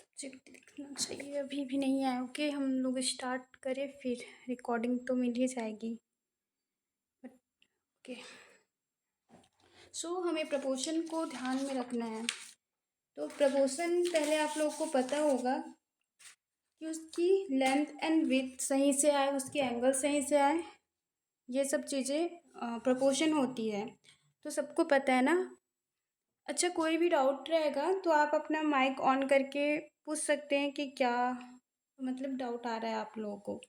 Subject दिखना चाहिए, अभी भी नहीं आया। ओके, हम लोग स्टार्ट करें फिर रिकॉर्डिंग तो मिल ही जाएगी। बट ओके, सो हमें प्रपोर्शन को ध्यान में रखना है। तो प्रपोर्शन पहले आप लोगों को पता होगा कि उसकी लेंथ एंड विड्थ सही से आए, उसकी एंगल सही से आए, ये सब चीज़ें प्रपोर्शन होती है। तो सबको पता है ना। अच्छा, कोई भी डाउट रहेगा तो आप अपना माइक ऑन करके पूछ सकते हैं कि क्या मतलब डाउट आ रहा है आप लोगों को।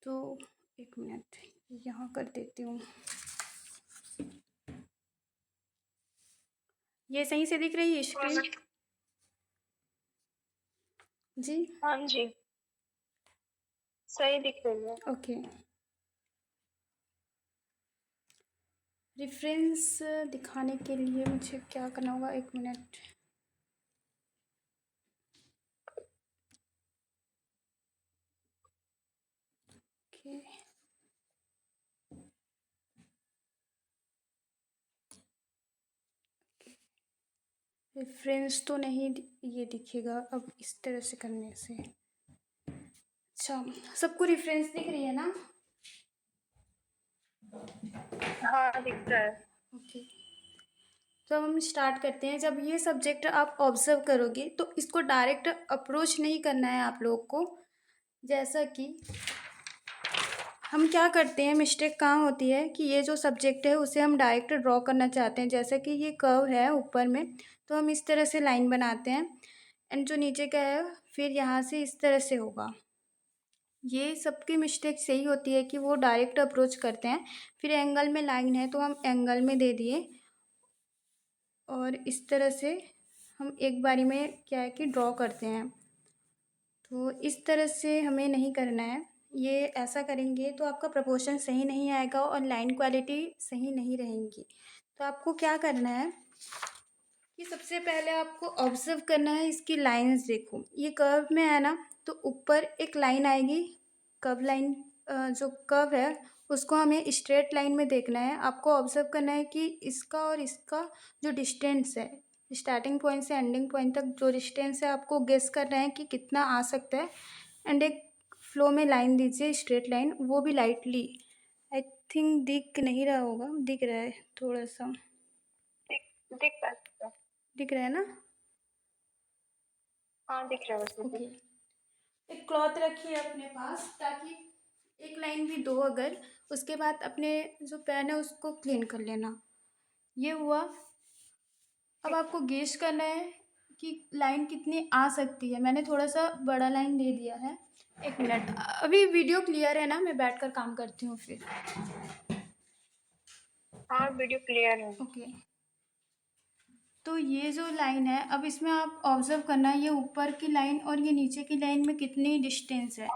तो एक मिनट यहाँ कर देती हूँ। ये सही से दिख रही है स्क्रीन जी? हाँ जी, सही दिख रही है। ओके, रेफरेंस दिखाने के लिए मुझे क्या करना होगा? एक मिनट। ओके, रेफरेंस तो नहीं ये दिखेगा अब इस तरह से करने से। अच्छा, सबको रेफरेंस दिख रही है ना? हाँ, दिख रहा है। ओके, तो अब हम स्टार्ट करते हैं। जब ये सब्जेक्ट आप ऑब्जर्व करोगे तो इसको डायरेक्ट अप्रोच नहीं करना है आप लोग को। जैसा कि हम क्या करते हैं, मिस्टेक कहाँ होती है कि ये जो सब्जेक्ट है उसे हम डायरेक्ट ड्रॉ करना चाहते हैं। जैसे कि ये कर्व है ऊपर में, तो हम इस तरह से लाइन बनाते हैं। एंड जो नीचे का है फिर यहाँ से इस तरह से होगा। ये सबकी मिस्टेक सही होती है कि वो डायरेक्ट अप्रोच करते हैं। फिर एंगल में लाइन है तो हम एंगल में दे दिए, और इस तरह से हम एक बारी में क्या है कि ड्रॉ करते हैं। तो इस तरह से हमें नहीं करना है। ये ऐसा करेंगे तो आपका प्रपोर्शन सही नहीं आएगा और लाइन क्वालिटी सही नहीं रहेंगी। तो आपको क्या करना है कि सबसे पहले आपको ऑब्जर्व करना है इसकी लाइंस। देखो ये कर्व में है ना, तो ऊपर एक लाइन आएगी कर्व लाइन। जो कर्व है उसको हमें स्ट्रेट लाइन में देखना है। आपको ऑब्जर्व करना है कि इसका और इसका जो डिस्टेंस है, स्टार्टिंग पॉइंट से एंडिंग पॉइंट तक जो डिस्टेंस है, आपको गेस करना है कि कितना आ सकता है। एंड एक फ्लो में लाइन दीजिए, स्ट्रेट लाइन, वो भी लाइटली। आई थिंक दिख नहीं रहा होगा, दिख रहा है थोड़ा सा, दिख रहा है। दिख रहा है ना? हाँ, दिख रहा है वैसे भी। ओके, एक क्लॉथ रखिए अपने पास ताकि एक लाइन भी दो अगर, उसके बाद अपने जो पेन है उसको क्लीन कर लेना। ये हुआ। अब ठीक। आपको गेस करना है कि लाइन कितनी आ सकती है। मैंने थोड़ा सा बड़ा लाइन दे दिया है। एक मिनट, अभी वीडियो क्लियर है ना? मैं बैठकर काम करती हूँ फिर। हाँ, वीडियो क्लियर है। ओके, तो ये जो लाइन है, अब इसमें आप ऑब्जर्व करना है ये ऊपर की लाइन और ये नीचे की लाइन में कितनी डिस्टेंस है।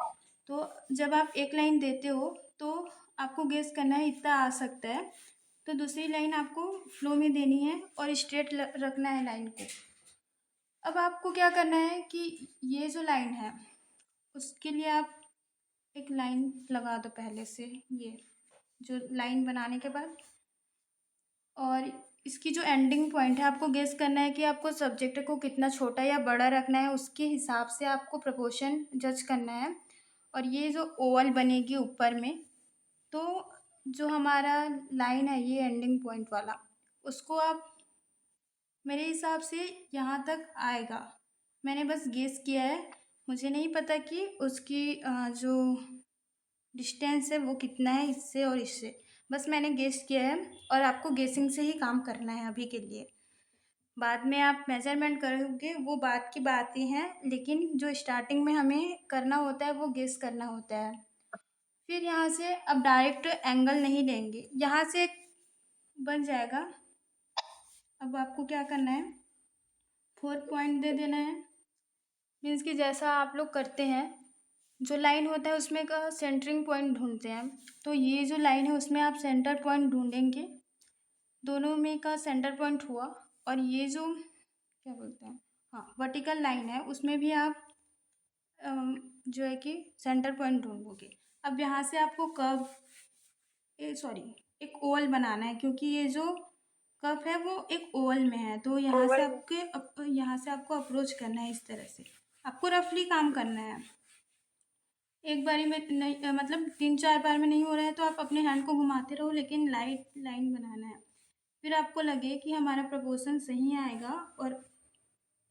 तो जब आप एक लाइन देते हो तो आपको गेस करना है इतना आ सकता है। तो दूसरी लाइन आपको फ्लो में देनी है और स्ट्रेट रखना है लाइन को। अब आपको क्या करना है कि ये जो लाइन है उसके लिए आप एक लाइन लगा दो पहले से, ये जो लाइन बनाने के बाद। और इसकी जो एंडिंग पॉइंट है आपको गेस करना है कि आपको सब्जेक्ट को कितना छोटा या बड़ा रखना है, उसके हिसाब से आपको प्रोपोर्शन जज करना है। और ये जो ओवल बनेगी ऊपर में, तो जो हमारा लाइन है ये एंडिंग पॉइंट वाला, उसको आप मेरे हिसाब से यहाँ तक आएगा। मैंने बस गेस किया है, मुझे नहीं पता कि उसकी जो डिस्टेंस है वो कितना है इससे और इससे। बस मैंने गेस किया है और आपको गेसिंग से ही काम करना है अभी के लिए। बाद में आप मेजरमेंट करोगे वो बात की बात ही है, लेकिन जो स्टार्टिंग में हमें करना होता है वो गेस करना होता है। फिर यहाँ से अब डायरेक्ट एंगल नहीं लेंगे, यहाँ से एक बन जाएगा। अब आपको क्या करना है, 4 पॉइंट दे देना है। मीन्स कि जैसा आप लोग करते हैं, जो लाइन होता है उसमें का सेंटरिंग पॉइंट ढूंढते हैं। तो ये जो लाइन है उसमें आप सेंटर पॉइंट ढूंढेंगे, दोनों में का सेंटर पॉइंट हुआ। और ये जो क्या बोलते हैं, हाँ वर्टिकल लाइन है, उसमें भी आप जो है कि सेंटर पॉइंट ढूंढोगे। अब यहाँ से आपको कर्व सॉरी एक ओवल बनाना है, क्योंकि ये जो कप है वो एक ओवल में है, तो यहाँ से ओवल में। यहाँ से आपको अप्रोच करना है इस तरह से। आपको रफली काम करना है, एक बारी में नहीं, मतलब 3-4 बार में नहीं हो रहा है तो आप अपने हैंड को घुमाते रहो, लेकिन लाइट लाइन बनाना है। फिर आपको लगे कि हमारा प्रपोर्शन सही आएगा और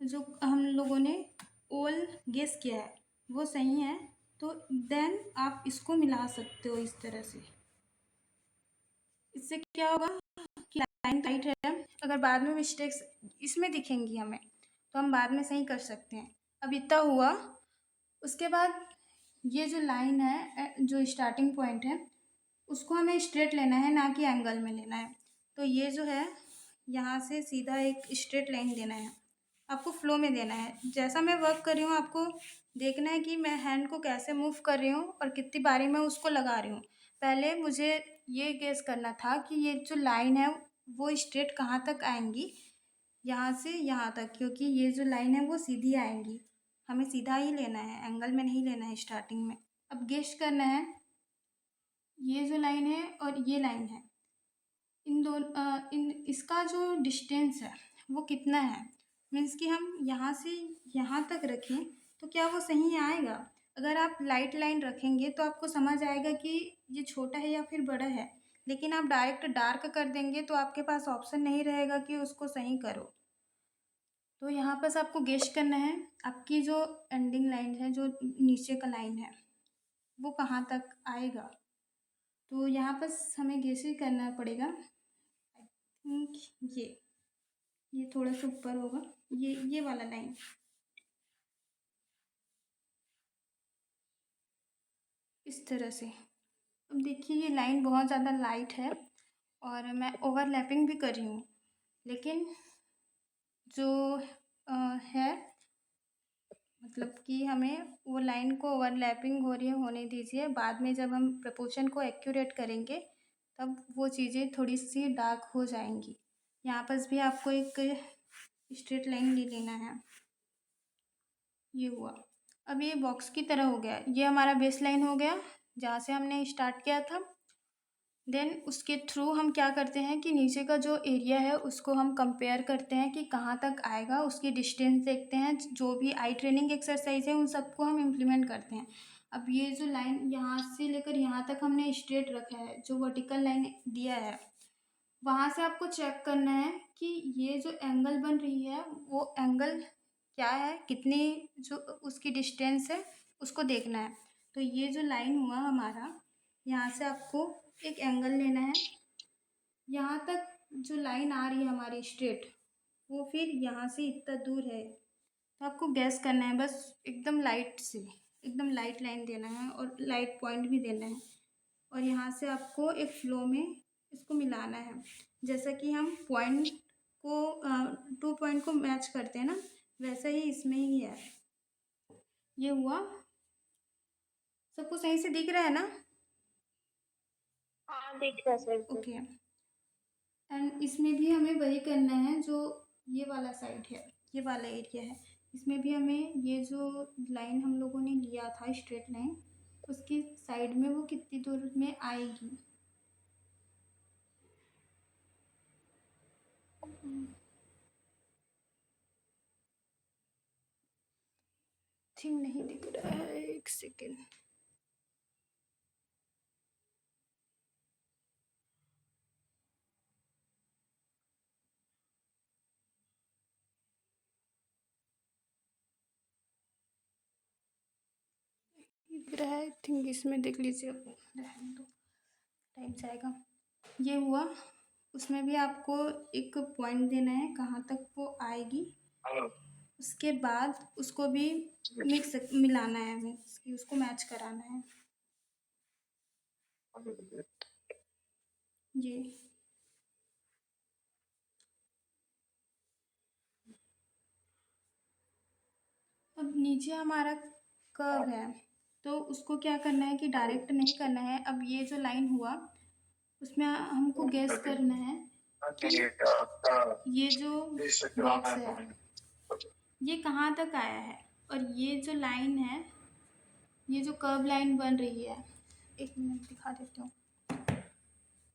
जो हम लोगों ने ओवल गेस किया है वो सही है, तो देन आप इसको मिला सकते हो इस तरह से। इससे क्या होगा कि लाइन टाइट है, अगर बाद में मिस्टेक्स इसमें दिखेंगी हमें तो हम बाद में सही कर सकते हैं। अब इतना हुआ, उसके बाद ये जो लाइन है, जो स्टार्टिंग पॉइंट है, उसको हमें स्ट्रेट लेना है, ना कि एंगल में लेना है। तो ये जो है यहाँ से सीधा एक स्ट्रेट लाइन देना है, आपको फ्लो में देना है। जैसा मैं वर्क कर रही हूँ आपको देखना है कि मैं हैंड को कैसे मूव कर रही हूँ और कितनी बारी मैं उसको लगा रही हूँ। पहले मुझे ये गेस करना था कि ये जो लाइन है वो स्ट्रेट कहाँ तक आएंगी, यहाँ से यहाँ तक, क्योंकि ये जो लाइन है वो सीधी आएंगी, हमें सीधा ही लेना है, एंगल में नहीं लेना है स्टार्टिंग में। अब गेस करना है ये जो लाइन है और ये लाइन है, इन इसका जो डिस्टेंस है वो कितना है, मीन्स कि हम यहाँ से यहाँ तक रखें तो क्या वो सही आएगा। अगर आप लाइट लाइन रखेंगे तो आपको समझ आएगा कि ये छोटा है या फिर बड़ा है, लेकिन आप डायरेक्ट डार्क कर देंगे तो आपके पास ऑप्शन नहीं रहेगा कि उसको सही करो। तो यहाँ पर आपको गेस करना है आपकी जो एंडिंग लाइन है, जो नीचे का लाइन है, वो कहाँ तक आएगा। तो यहाँ पर हमें गेस ही करना पड़ेगा। आई थिंक ये थोड़ा सा ऊपर होगा, ये वाला लाइन। इस तरह से अब देखिए ये लाइन बहुत ज़्यादा लाइट है और मैं ओवरलैपिंग भी कर रही हूँ, लेकिन जो है, मतलब कि हमें वो लाइन को ओवरलैपिंग हो रही है होने दीजिए, बाद में जब हम प्रपोर्शन को एक्यूरेट करेंगे तब वो चीज़ें थोड़ी सी डार्क हो जाएंगी। यहाँ पर भी आपको एक स्ट्रेट लाइन ले लेना है। ये हुआ, अब ये बॉक्स की तरह हो गया, ये हमारा बेस लाइन हो गया जहाँ से हमने स्टार्ट किया था। देन उसके थ्रू हम क्या करते हैं कि नीचे का जो एरिया है उसको हम कंपेयर करते हैं कि कहाँ तक आएगा, उसकी डिस्टेंस देखते हैं, जो भी आई ट्रेनिंग एक्सरसाइज है उन सबको हम इम्प्लीमेंट करते हैं। अब ये जो लाइन यहाँ से लेकर यहाँ तक हमने स्ट्रेट रखा है, जो वर्टिकल लाइन दिया है, वहाँ से आपको चेक करना है कि ये जो एंगल बन रही है वो एंगल क्या है, कितनी जो उसकी डिस्टेंस है उसको देखना है। तो ये जो लाइन हुआ हमारा, यहाँ से आपको एक एंगल लेना है, यहाँ तक जो लाइन आ रही है हमारी स्ट्रेट, वो फिर यहाँ से इतना दूर है, तो आपको गैस करना है बस, एकदम लाइट से, एकदम लाइट लाइन देना है और लाइट पॉइंट भी देना है, और यहाँ से आपको एक फ्लो में इसको मिलाना है, जैसा कि हम पॉइंट को 2 पॉइंट को मैच करते हैं ना, वैसा ही इसमें ही है। ये हुआ, सबको सही से दिख रहा है ना? हाँ दिख रहा है सही से। ओके। एंड इसमें भी हमें वही करना है, जो ये वाला साइड है, ये वाला एरिया है, इसमें भी हमें ये जो लाइन हम लोगों ने लिया था स्ट्रेट लाइन, उसकी साइड में वो कितनी दूर में आएगी। थिंग नहीं दिख रहा है, एक सेकेंड। दिख रहा है, आई थिंक इसमें देख लीजिए, रहने दो, टाइम जाएगा। ये हुआ, उसमें भी आपको एक पॉइंट देना है कहाँ तक वो आएगी, उसके बाद उसको भी मिलाना है हमें, उसको मैच कराना है। ये अब नीचे हमारा कर्व है, तो उसको क्या करना है कि डायरेक्ट नहीं करना है। अब ये जो लाइन हुआ उसमें हमको गैस करना है कि ये जो बॉक्स है ये कहाँ तक आया है, और ये जो लाइन है, ये जो कर्व लाइन बन रही है, एक मिनट दिखा देती हूँ,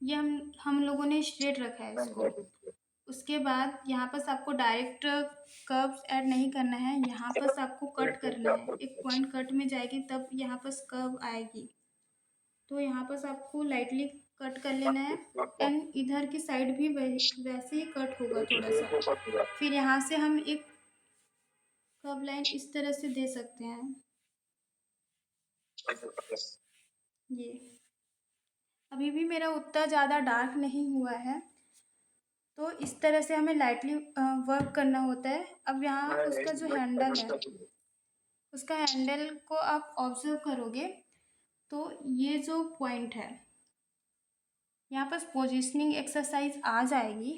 ये हम लोगों ने स्ट्रेट रखा है इसको, उसके बाद यहाँ पर आपको डायरेक्ट कर्व्स ऐड नहीं करना है, यहाँ पर आपको कट करना है। एक पॉइंट कट में जाएगी तब यहाँ पर कर्व आएगी। तो यहाँ पर आपको लाइटली कट कर लेना है एंड इधर की साइड भी वैसे ही कट होगा थोड़ा सा। फिर यहाँ से हम एक कर्व लाइन इस तरह से दे सकते हैं। ये अभी भी मेरा उतना ज़्यादा डार्क नहीं हुआ है, तो इस तरह से हमें लाइटली वर्क करना होता है। अब यहाँ उसका जो हैंडल है, उसका हैंडल को आप ऑब्जर्व करोगे तो ये जो पॉइंट है, यहाँ पर पोजिशनिंग एक्सरसाइज आ जाएगी।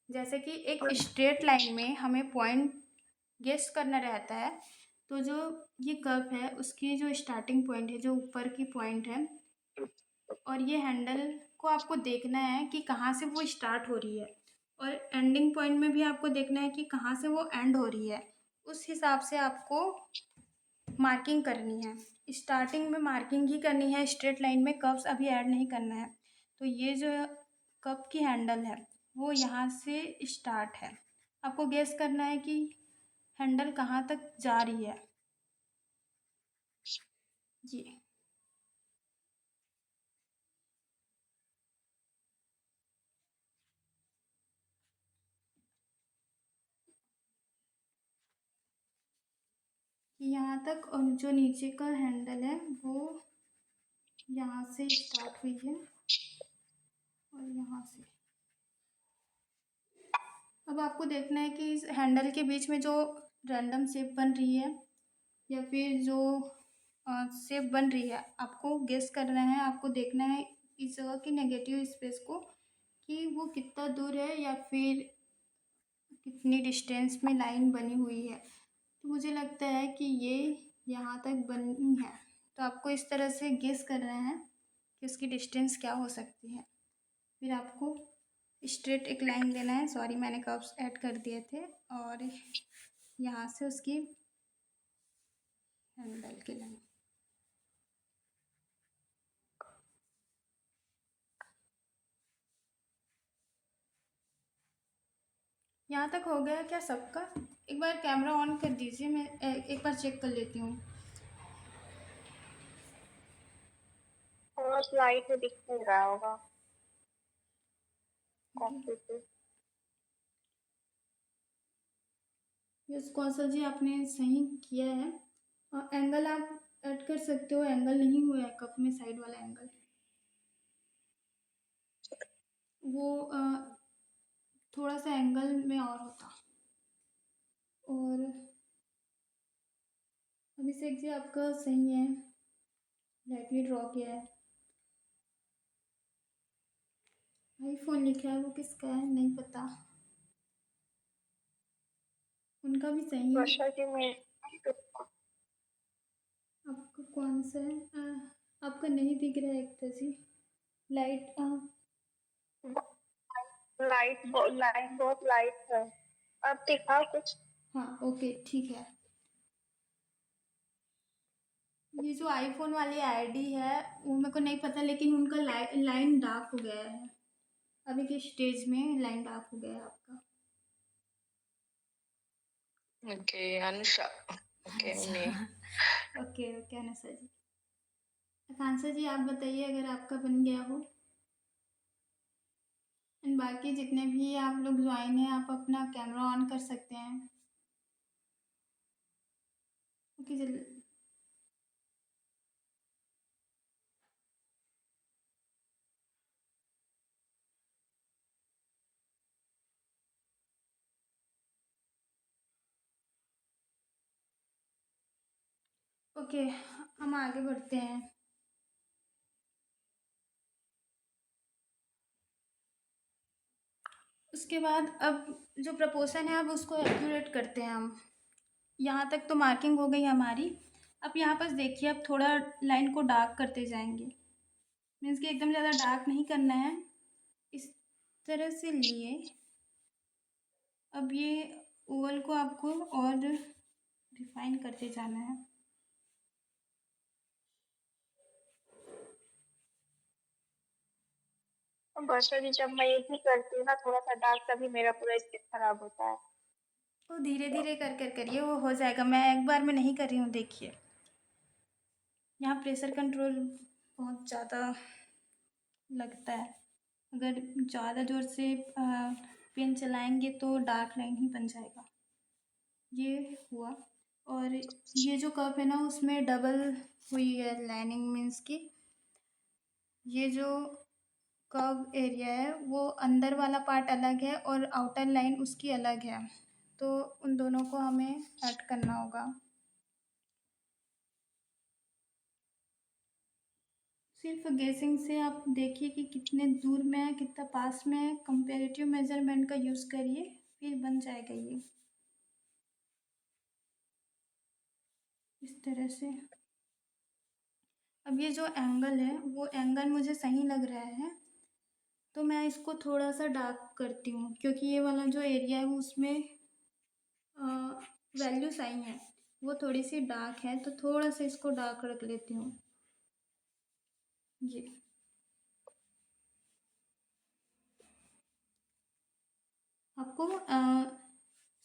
जैसे कि एक स्ट्रेट लाइन में हमें पॉइंट गेस करना रहता है, तो जो ये कर्व है उसकी जो स्टार्टिंग पॉइंट है, जो ऊपर की पॉइंट है, और ये हैंडल को आपको देखना है कि कहाँ से वो स्टार्ट हो रही है, और एंडिंग पॉइंट में भी आपको देखना है कि कहाँ से वो एंड हो रही है। उस हिसाब से आपको मार्किंग करनी है। स्टार्टिंग में मार्किंग ही करनी है, स्ट्रेट लाइन में कर्व्स अभी ऐड नहीं करना है। तो ये जो कप की हैंडल है वो यहाँ से स्टार्ट है। आपको गेस करना है कि हैंडल कहाँ तक जा रही है। जी, यहाँ तक, और जो नीचे का हैंडल है वो यहाँ से स्टार्ट हुई है और यहाँ से। अब आपको देखना है कि इस हैंडल के बीच में जो रैंडम शेप बन रही है या फिर जो शेप बन रही है, आपको गेस करना है। आपको देखना है इस जगह की नेगेटिव स्पेस को कि वो कितना दूर है या फिर कितनी डिस्टेंस में लाइन बनी हुई है। तो मुझे लगता है कि ये यहाँ तक बनी है। तो आपको इस तरह से गेस करना है कि उसकी डिस्टेंस क्या हो सकती है। फिर आपको स्ट्रेट एक लाइन लेना है। सॉरी, मैंने कर्व्स ऐड कर दिए थे। और यहाँ से उसकी हैंडल की लाइन। यहाँ तक हो गया क्या सबका? एक बार कैमरा ऑन कर दीजिए, मैं एक बार चेक कर लेती हूँ। और लाइट में दिख नहीं रहा होगा ओके, कॉपी पे। यस कौशल जी, आपने सही किया है। और एंगल आप ऐड कर सकते हो। एंगल नहीं हुआ है कप में, साइड वाला एंगल वो थोड़ा सा एंगल में और होता। और अभिषेक जी, आपका सही है, लाइटली ड्रॉ किया है। आईफोन लिखा है, वो किसका है नहीं पता। उनका भी सही है। वर्षा जी में आपका कौन सा है? आपका नहीं दिख रहा है एकता जी। लाइट लाइट बहुत लाइट है। अब दिखा कुछ। हाँ, ओके, ठीक है। ये जो आईफोन वाली आईडी है वो मेरे को नहीं पता, लेकिन उनका लाइन डार्क हो गया है। अभी के स्टेज में लाइन डार्क हो गया है आपका। ओके अनुषा। ओके अच्छा, ओके ओके अनुषा जी। आकांक्षा जी, आप बताइए अगर आपका बन गया हो। एंड बाकी जितने भी आप लोग ज्वाइन हैं, आप अपना कैमरा ऑन कर सकते हैं। ओके, जल्दी। ओके, हम आगे बढ़ते हैं। उसके बाद अब जो प्रपोर्शन है, अब उसको एक्यूरेट करते हैं हम। यहाँ तक तो मार्किंग हो गई हमारी। अब यहाँ पर देखिए, अब थोड़ा लाइन को डार्क करते जाएंगे। मीन्स कि एकदम ज़्यादा डार्क नहीं करना है, इस तरह से लिए। अब ये ओवल को आपको और रिफाइन करते जाना है। वर्षा जी, जब मैं यही करती हूँ ना थोड़ा सा डार्क, तभी मेरा पूरा स्किन खराब होता है। वो धीरे धीरे कर कर करिए, वो हो जाएगा। मैं एक बार में नहीं कर रही हूँ, देखिए। यहाँ प्रेशर कंट्रोल बहुत ज़्यादा लगता है। अगर ज़्यादा ज़ोर से पेन चलाएंगे तो डार्क लाइन ही बन जाएगा। ये हुआ। और ये जो कप है ना, उसमें डबल हुई है लाइनिंग, मीन्स की ये जो कर्व एरिया है वो अंदर वाला पार्ट अलग है और आउटर लाइन उसकी अलग है, तो उन दोनों को हमें ऐड करना होगा। सिर्फ गेसिंग से आप देखिए कि कितने दूर में है, कितना पास में है, कंपेरेटिव मेजरमेंट का यूज़ करिए, फिर बन जाएगा ये इस तरह से। अब ये जो एंगल है वो एंगल मुझे सही लग रहा है, तो मैं इसको थोड़ा सा डार्क करती हूँ, क्योंकि ये वाला जो एरिया है वो उसमें वैल्यू सही है, वो थोड़ी सी डार्क है, तो थोड़ा सा इसको डार्क रख लेती हूँ। ये आपको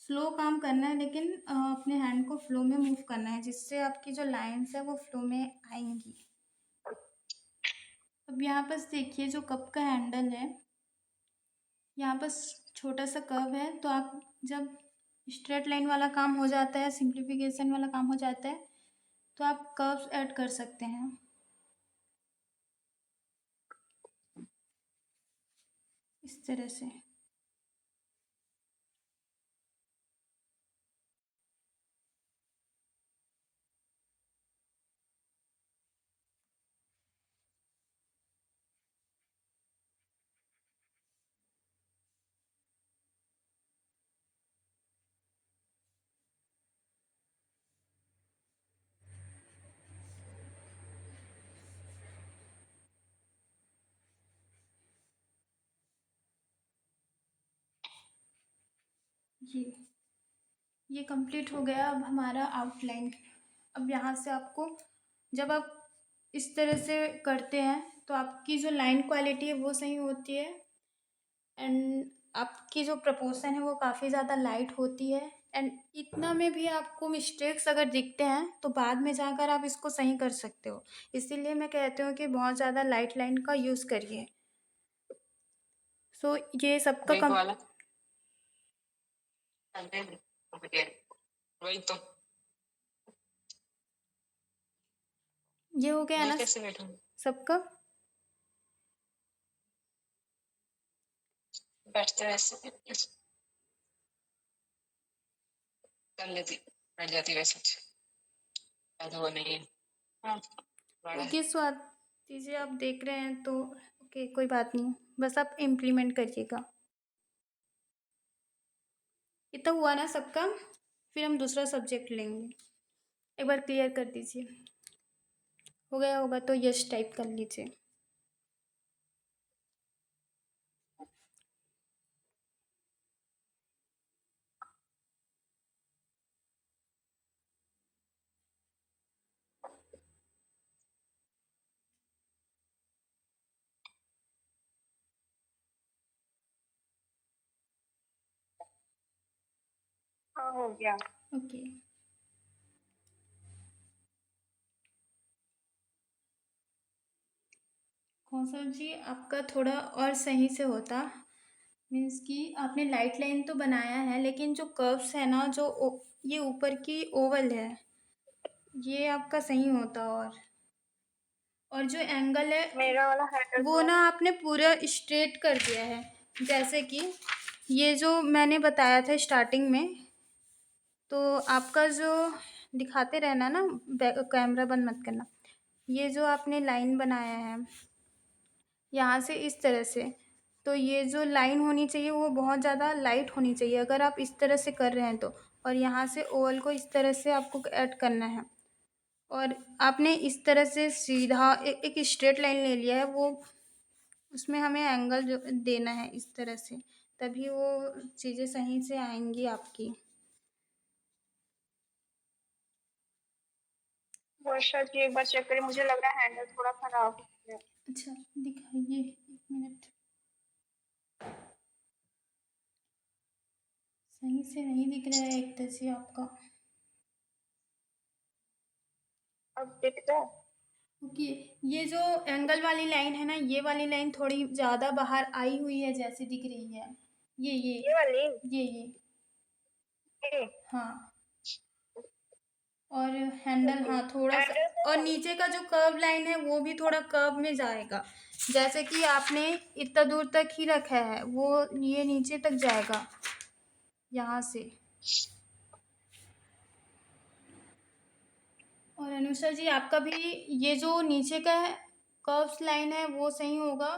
स्लो काम करना है, लेकिन अपने हैंड को फ्लो में मूव करना है, जिससे आपकी जो लाइंस है वो फ्लो में आएंगी। अब यहाँ पर देखिए, जो कप का हैंडल है, यहाँ पर छोटा सा कर्व है, तो आप जब स्ट्रेट लाइन वाला काम हो जाता है, सिंप्लीफिकेशन वाला काम हो जाता है, तो आप कर्व्स ऐड कर सकते हैं इस तरह से। ये कंप्लीट हो गया अब हमारा आउटलाइन। अब यहाँ से आपको, जब आप इस तरह से करते हैं तो आपकी जो लाइन क्वालिटी है वो सही होती है, एंड आपकी जो प्रपोर्शन है वो काफ़ी ज़्यादा लाइट होती है। एंड इतना में भी आपको मिस्टेक्स अगर दिखते हैं तो बाद में जाकर आप इसको सही कर सकते हो। इसीलिए मैं कहती हूँ कि बहुत ज़्यादा लाइट लाइन का यूज़ करिए। सो ये सबका वही तो वाला वही तो। ये हो गया मैं ना कैसे बैठूं? सबका। बैठते वैसे कर लेती, बैठ जाती वैसे। ज्यादा वो नहीं है। हाँ, बड़ा है। ओके, स्वाद चीज़ें आप देख रहे हैं तो ओके, कोई बात नहीं, बस आप इम्प्लीमेंट करिएगा। इतना हुआ ना सबका, फिर हम दूसरा सब्जेक्ट लेंगे। एक बार क्लियर कर दीजिए, हो गया होगा तो यस टाइप कर लीजिए। हाँ, हो गया। ओके, कौशल जी आपका थोड़ा और सही से होता, मीन्स कि आपने लाइट लाइन तो बनाया है, लेकिन जो कर्व्स है ना, जो ये ऊपर की ओवल है, ये आपका सही होता। और जो एंगल है मेरा वाला हैंडल वो थोड़ा। ना आपने पूरा स्ट्रेट कर दिया है, जैसे कि ये जो मैंने बताया था स्टार्टिंग में। तो आपका जो दिखाते रहना ना, कैमरा बंद मत करना। ये जो आपने लाइन बनाया है यहाँ से इस तरह से, तो ये जो लाइन होनी चाहिए वो बहुत ज़्यादा लाइट होनी चाहिए, अगर आप इस तरह से कर रहे हैं तो। और यहाँ से ओवल को इस तरह से आपको ऐड करना है, और आपने इस तरह से सीधा एक स्ट्रेट लाइन ले लिया है, वो उसमें हमें एंगल जो देना है इस तरह से, तभी वो चीज़ें सही से आएंगी आपकी। वर्षा जी, एक बार चेक करिए, मुझे लग रहा है हैंडल थोड़ा खराब हो गया। अच्छा, दिखाइए, 1 मिनट। सही से नहीं दिख रहा है एकदम से आपका। अब दिख रहा है? ओके, ये जो एंगल वाली लाइन है ना, ये वाली लाइन थोड़ी ज़्यादा बाहर आई हुई है जैसे दिख रही है। ये ये वाली? ये ये? हाँ। और हैंडल, हाँ थोड़ा सा। हैंडल से और ना? नीचे का जो कर्व लाइन है वो भी थोड़ा कर्व में जाएगा, जैसे कि आपने इतना दूर तक ही रखा है वो ये नीचे तक जाएगा यहाँ से। और अनुषा जी, आपका भी ये जो नीचे का कर्व्स लाइन है वो सही होगा।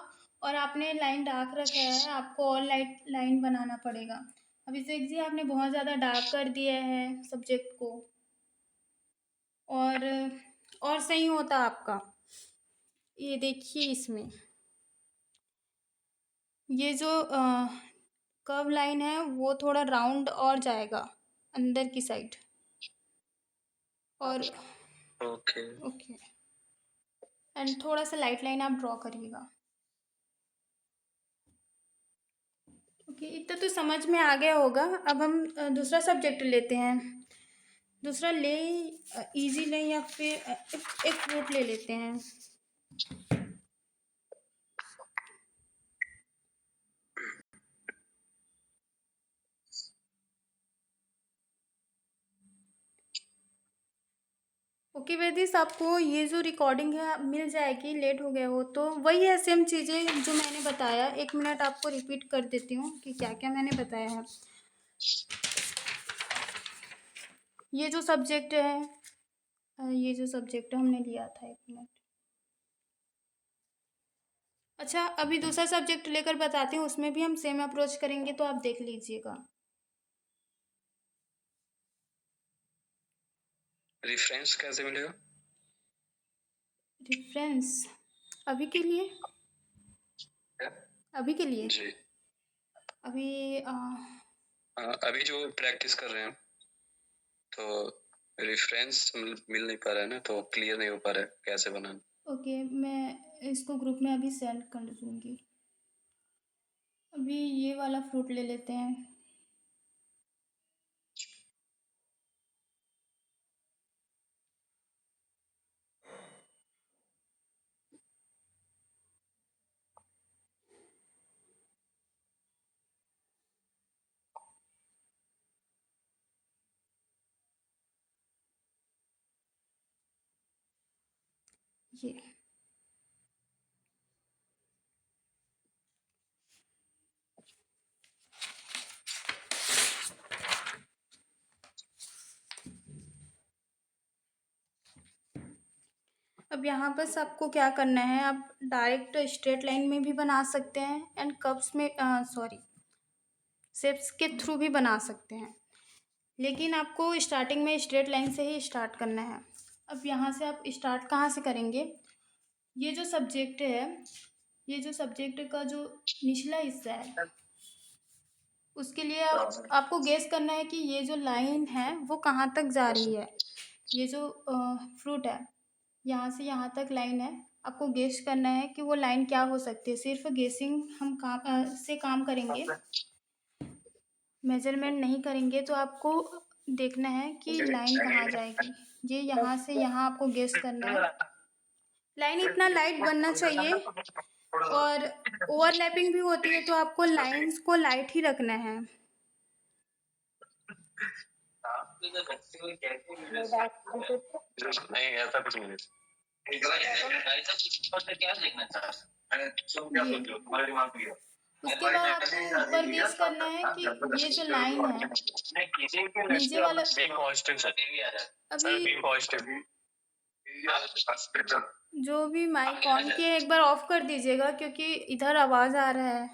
और आपने लाइन डार्क रखा है, आपको और लाइट लाइन बनाना पड़ेगा। अभिषेक जी, आपने बहुत ज़्यादा डार्क कर दिया है सब्जेक्ट को। और सही होता आपका। ये देखिए, इसमें ये जो कर्व लाइन है वो थोड़ा राउंड और जाएगा अंदर की साइड। और ओके ओके, एंड थोड़ा सा लाइट लाइन आप ड्रॉ करिएगा। ओके, इतना तो समझ में आ गया होगा। अब हम दूसरा सब्जेक्ट लेते हैं। दूसरा ले, इजी ले या फिर एक फ्रूट ले लेते हैं। ओके वेदिस, आपको ये जो रिकॉर्डिंग है मिल जाएगी, लेट हो गया हो तो। वही है सेम चीज़ें जो मैंने बताया। 1 मिनट आपको रिपीट कर देती हूँ कि क्या क्या मैंने बताया है। ये जो सब्जेक्ट है हमने लिया था, 1 मिनट। अच्छा, अभी दूसरा सब्जेक्ट लेकर बताती हूँ, उसमें भी हम सेम अप्रोच करेंगे, तो आप देख लीजिएगा। रेफरेंस कैसे मिलेगा? रेफरेंस अभी के लिए क्या? अभी के लिए जी अभी अभी जो प्रैक्टिस कर रहे हैं तो रेफरेंस मिल नहीं पा रहा है ना, तो क्लियर नहीं हो पा रहा है कैसे बनाना। ओके, मैं इसको ग्रुप में अभी सेंड कर दूँगी। अभी ये वाला फ्रूट ले लेते हैं। ये अब यहाँ बस आपको क्या करना है, आप डायरेक्ट स्ट्रेट लाइन में भी बना सकते हैं एंड कप्स में शेप्स के थ्रू भी बना सकते हैं, लेकिन आपको स्टार्टिंग में स्ट्रेट लाइन से ही स्टार्ट करना है। अब यहाँ से आप स्टार्ट कहाँ से करेंगे? ये जो सब्जेक्ट का जो निचला हिस्सा है, उसके लिए आपको गेस करना है कि ये जो लाइन है वो कहाँ तक जा रही है। ये जो फ्रूट है, यहाँ से यहाँ तक लाइन है, आपको गेस करना है कि वो लाइन क्या हो सकती है। सिर्फ गेसिंग हम काम करेंगे, मेजरमेंट नहीं करेंगे। तो आपको देखना है कि लाइन कहाँ जाएगी। ये यहाँ से यहाँ आपको गेस करना है। लाइन इतना लाइट बनना चाहिए, और ओवरलैपिंग भी होती है तो आपको लाइंस को लाइट ही रखना है। नहीं ऐसा कुछ नहीं ये उसके बाद आपको ऊपर गेस करना है कि ये जो लाइन है नीचे वाला, अभी जो भी माइक ऑन किए एक बार ऑफ कर दीजिएगा, क्योंकि इधर आवाज़ आ रहा है।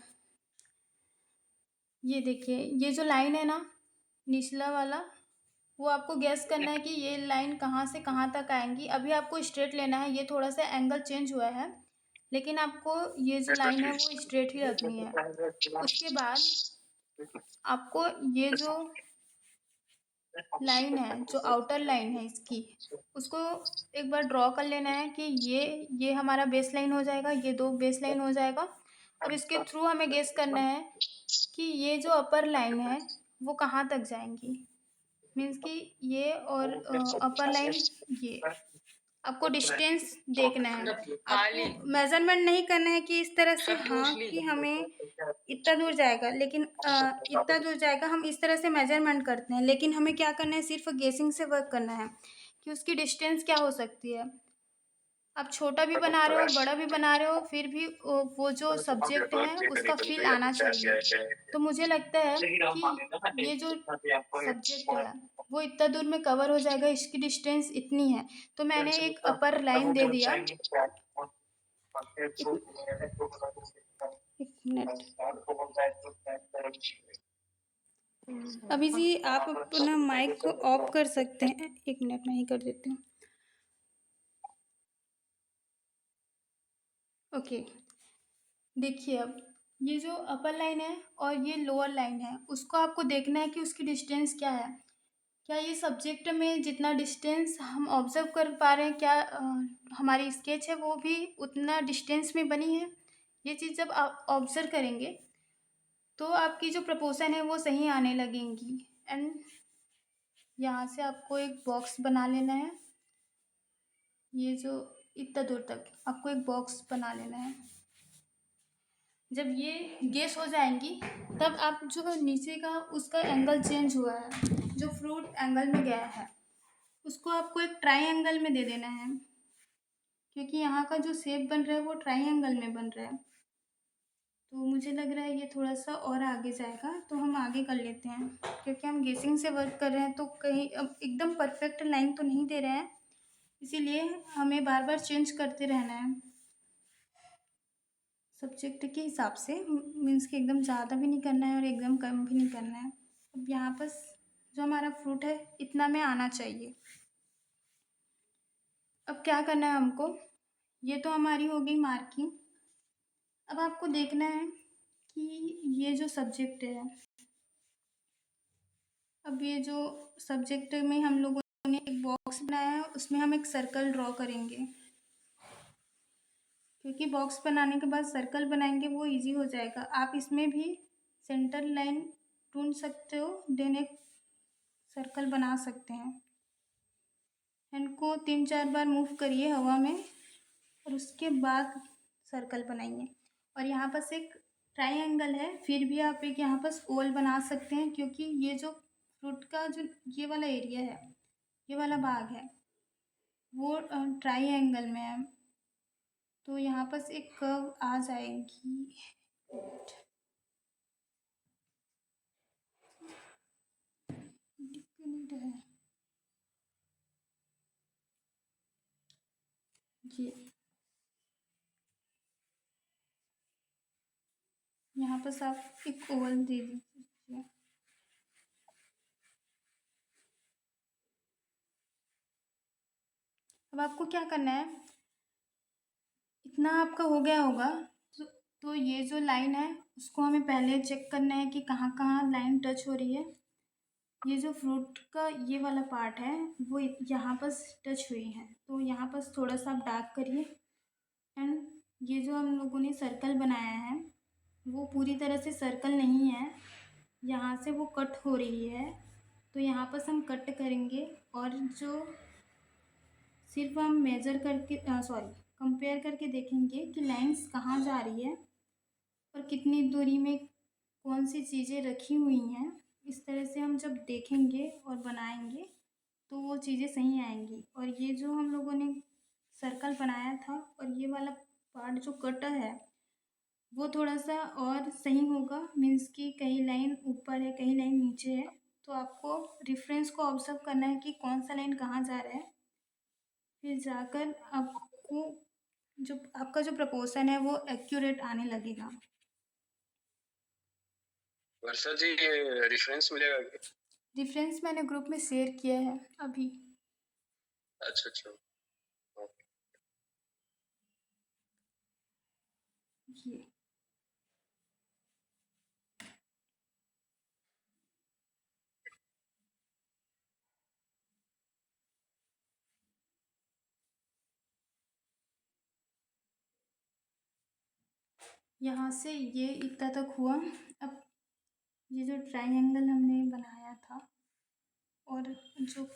ये देखिए, ये जो लाइन है ना निचला वाला, वो आपको गैस करना है कि ये लाइन कहाँ से कहाँ तक आएंगी। अभी आपको स्ट्रेट लेना है, ये थोड़ा सा एंगल चेंज हुआ है, लेकिन आपको ये जो लाइन है वो स्ट्रेट ही रखनी है। उसके बाद आपको ये जो लाइन है, जो आउटर लाइन है इसकी, उसको एक बार ड्रॉ कर लेना है कि ये हमारा बेस लाइन हो जाएगा, ये 2 बेस लाइन हो जाएगा। अब इसके थ्रू हमें गेस करना है कि ये जो अपर लाइन है वो कहाँ तक जाएंगी। मीन्स कि ये और अपर लाइन, ये आपको डिस्टेंस देखना है। आपको मेजरमेंट नहीं करना है कि इस तरह से हाँ कि हमें इतना दूर जाएगा, लेकिन इतना दूर जाएगा हम इस तरह से मेजरमेंट करते हैं, लेकिन हमें क्या करना है, सिर्फ गेसिंग से वर्क करना है कि उसकी डिस्टेंस क्या हो सकती है। आप छोटा भी बना रहे हो, बड़ा भी बना रहे हो, फिर भी वो जो सब्जेक्ट है उसका फील आना चाहिए। तो मुझे लगता है कि ये जो सब्जेक्ट है वो इतना दूर में कवर हो जाएगा, इसकी डिस्टेंस इतनी है। तो मैंने एक अपर लाइन दे दिया। एक मिनट, अभी जी आप अपना माइक को ऑफ कर सकते हैं। एक मिनट मैं ही कर देती हूँ। ओके, देखिए अब ये जो अपर लाइन है और ये लोअर लाइन है, उसको आपको देखना है कि उसकी डिस्टेंस क्या है। क्या ये सब्जेक्ट में जितना डिस्टेंस हम ऑब्जर्व कर पा रहे हैं, क्या हमारी स्केच है वो भी उतना डिस्टेंस में बनी है। ये चीज़ जब आप ऑब्जर्व करेंगे तो आपकी जो प्रपोर्शन है वो सही आने लगेंगी। एंड यहाँ से आपको एक बॉक्स बना लेना है। ये जो इतना दूर तक आपको एक बॉक्स बना लेना है। जब ये गेस हो जाएंगी तब आप जो नीचे का उसका एंगल चेंज हुआ है, जो फ्रूट एंगल में गया है, उसको आपको एक ट्राई में दे देना है, क्योंकि यहाँ का जो शेप बन रहा है वो ट्राई में बन रहा है। तो मुझे लग रहा है ये थोड़ा सा और आगे जाएगा, तो हम आगे कर लेते हैं, क्योंकि हम गेसिंग से वर्क कर रहे हैं तो कहीं अब एकदम परफेक्ट लाइन तो नहीं दे रहे हैं, इसीलिए हमें बार बार चेंज करते रहना है सब्जेक्ट के हिसाब से। मीन्स कि एकदम ज़्यादा भी नहीं करना है और एकदम कम भी नहीं करना है। अब यहाँ पर जो हमारा फ्रूट है इतना में आना चाहिए। अब क्या करना है हमको, ये तो हमारी हो गई मार्किंग। अब आपको देखना है कि ये जो सब्जेक्ट है, अब ये जो सब्जेक्ट में हम लोगों ने एक बॉक्स बनाया है, उसमें हम एक सर्कल ड्रॉ करेंगे, क्योंकि बॉक्स बनाने के बाद सर्कल बनाएंगे वो इजी हो जाएगा। आप इसमें भी सेंटर लाइन ढूंढ सकते हो, देन एक सर्कल बना सकते हैं। हैंड को 3-4 बार मूव करिए हवा में और उसके बाद सर्कल बनाइए। और यहाँ पर एक ट्रायंगल है, फिर भी आप एक यहाँ पर ओवल बना सकते हैं, क्योंकि ये जो फ्रूट का जो ये वाला एरिया है, ये वाला भाग है, वो ट्रायंगल में है। तो यहाँ पर एक कर्व आ जाएगी। है ये, यहाँ पर आप एक ओवल दे दीजिए। अब आपको क्या करना है, इतना आपका हो गया होगा, तो ये जो लाइन है उसको हमें पहले चेक करना है कि कहाँ कहाँ लाइन टच हो रही है। ये जो फ्रूट का ये वाला पार्ट है वो यहाँ पर टच हुई है, तो यहाँ पर थोड़ा सा आप डार्क करिए। एंड ये जो हम लोगों ने सर्कल बनाया है वो पूरी तरह से सर्कल नहीं है, यहाँ से वो कट हो रही है, तो यहाँ पर हम कट करेंगे। और जो सिर्फ हम मेजर करके कंपेयर करके देखेंगे कि लाइंस कहाँ जा रही है और कितनी दूरी में कौन सी चीज़ें रखी हुई हैं। इस तरह से हम जब देखेंगे और बनाएंगे तो वो चीज़ें सही आएंगी। और ये जो हम लोगों ने सर्कल बनाया था और ये वाला पार्ट जो कटा है वो थोड़ा सा और सही होगा। मीन्स कि कहीं लाइन ऊपर है कहीं लाइन नीचे है, तो आपको रेफरेंस को ऑब्जर्व करना है कि कौन सा लाइन कहाँ जा रहा है, फिर जाकर आपको जो आपका जो प्रपोर्शन है वो एक्यूरेट आने लगेगा। वर्षा जी, ये रेफरेंस मिलेगा क्या? रेफरेंस मैंने ग्रुप में शेयर किया है अभी। अच्छा अच्छा, ओके। ये यहाँ से ये इतना तक हुआ। अब ये जो ट्रायंगल हमने बनाया था और जो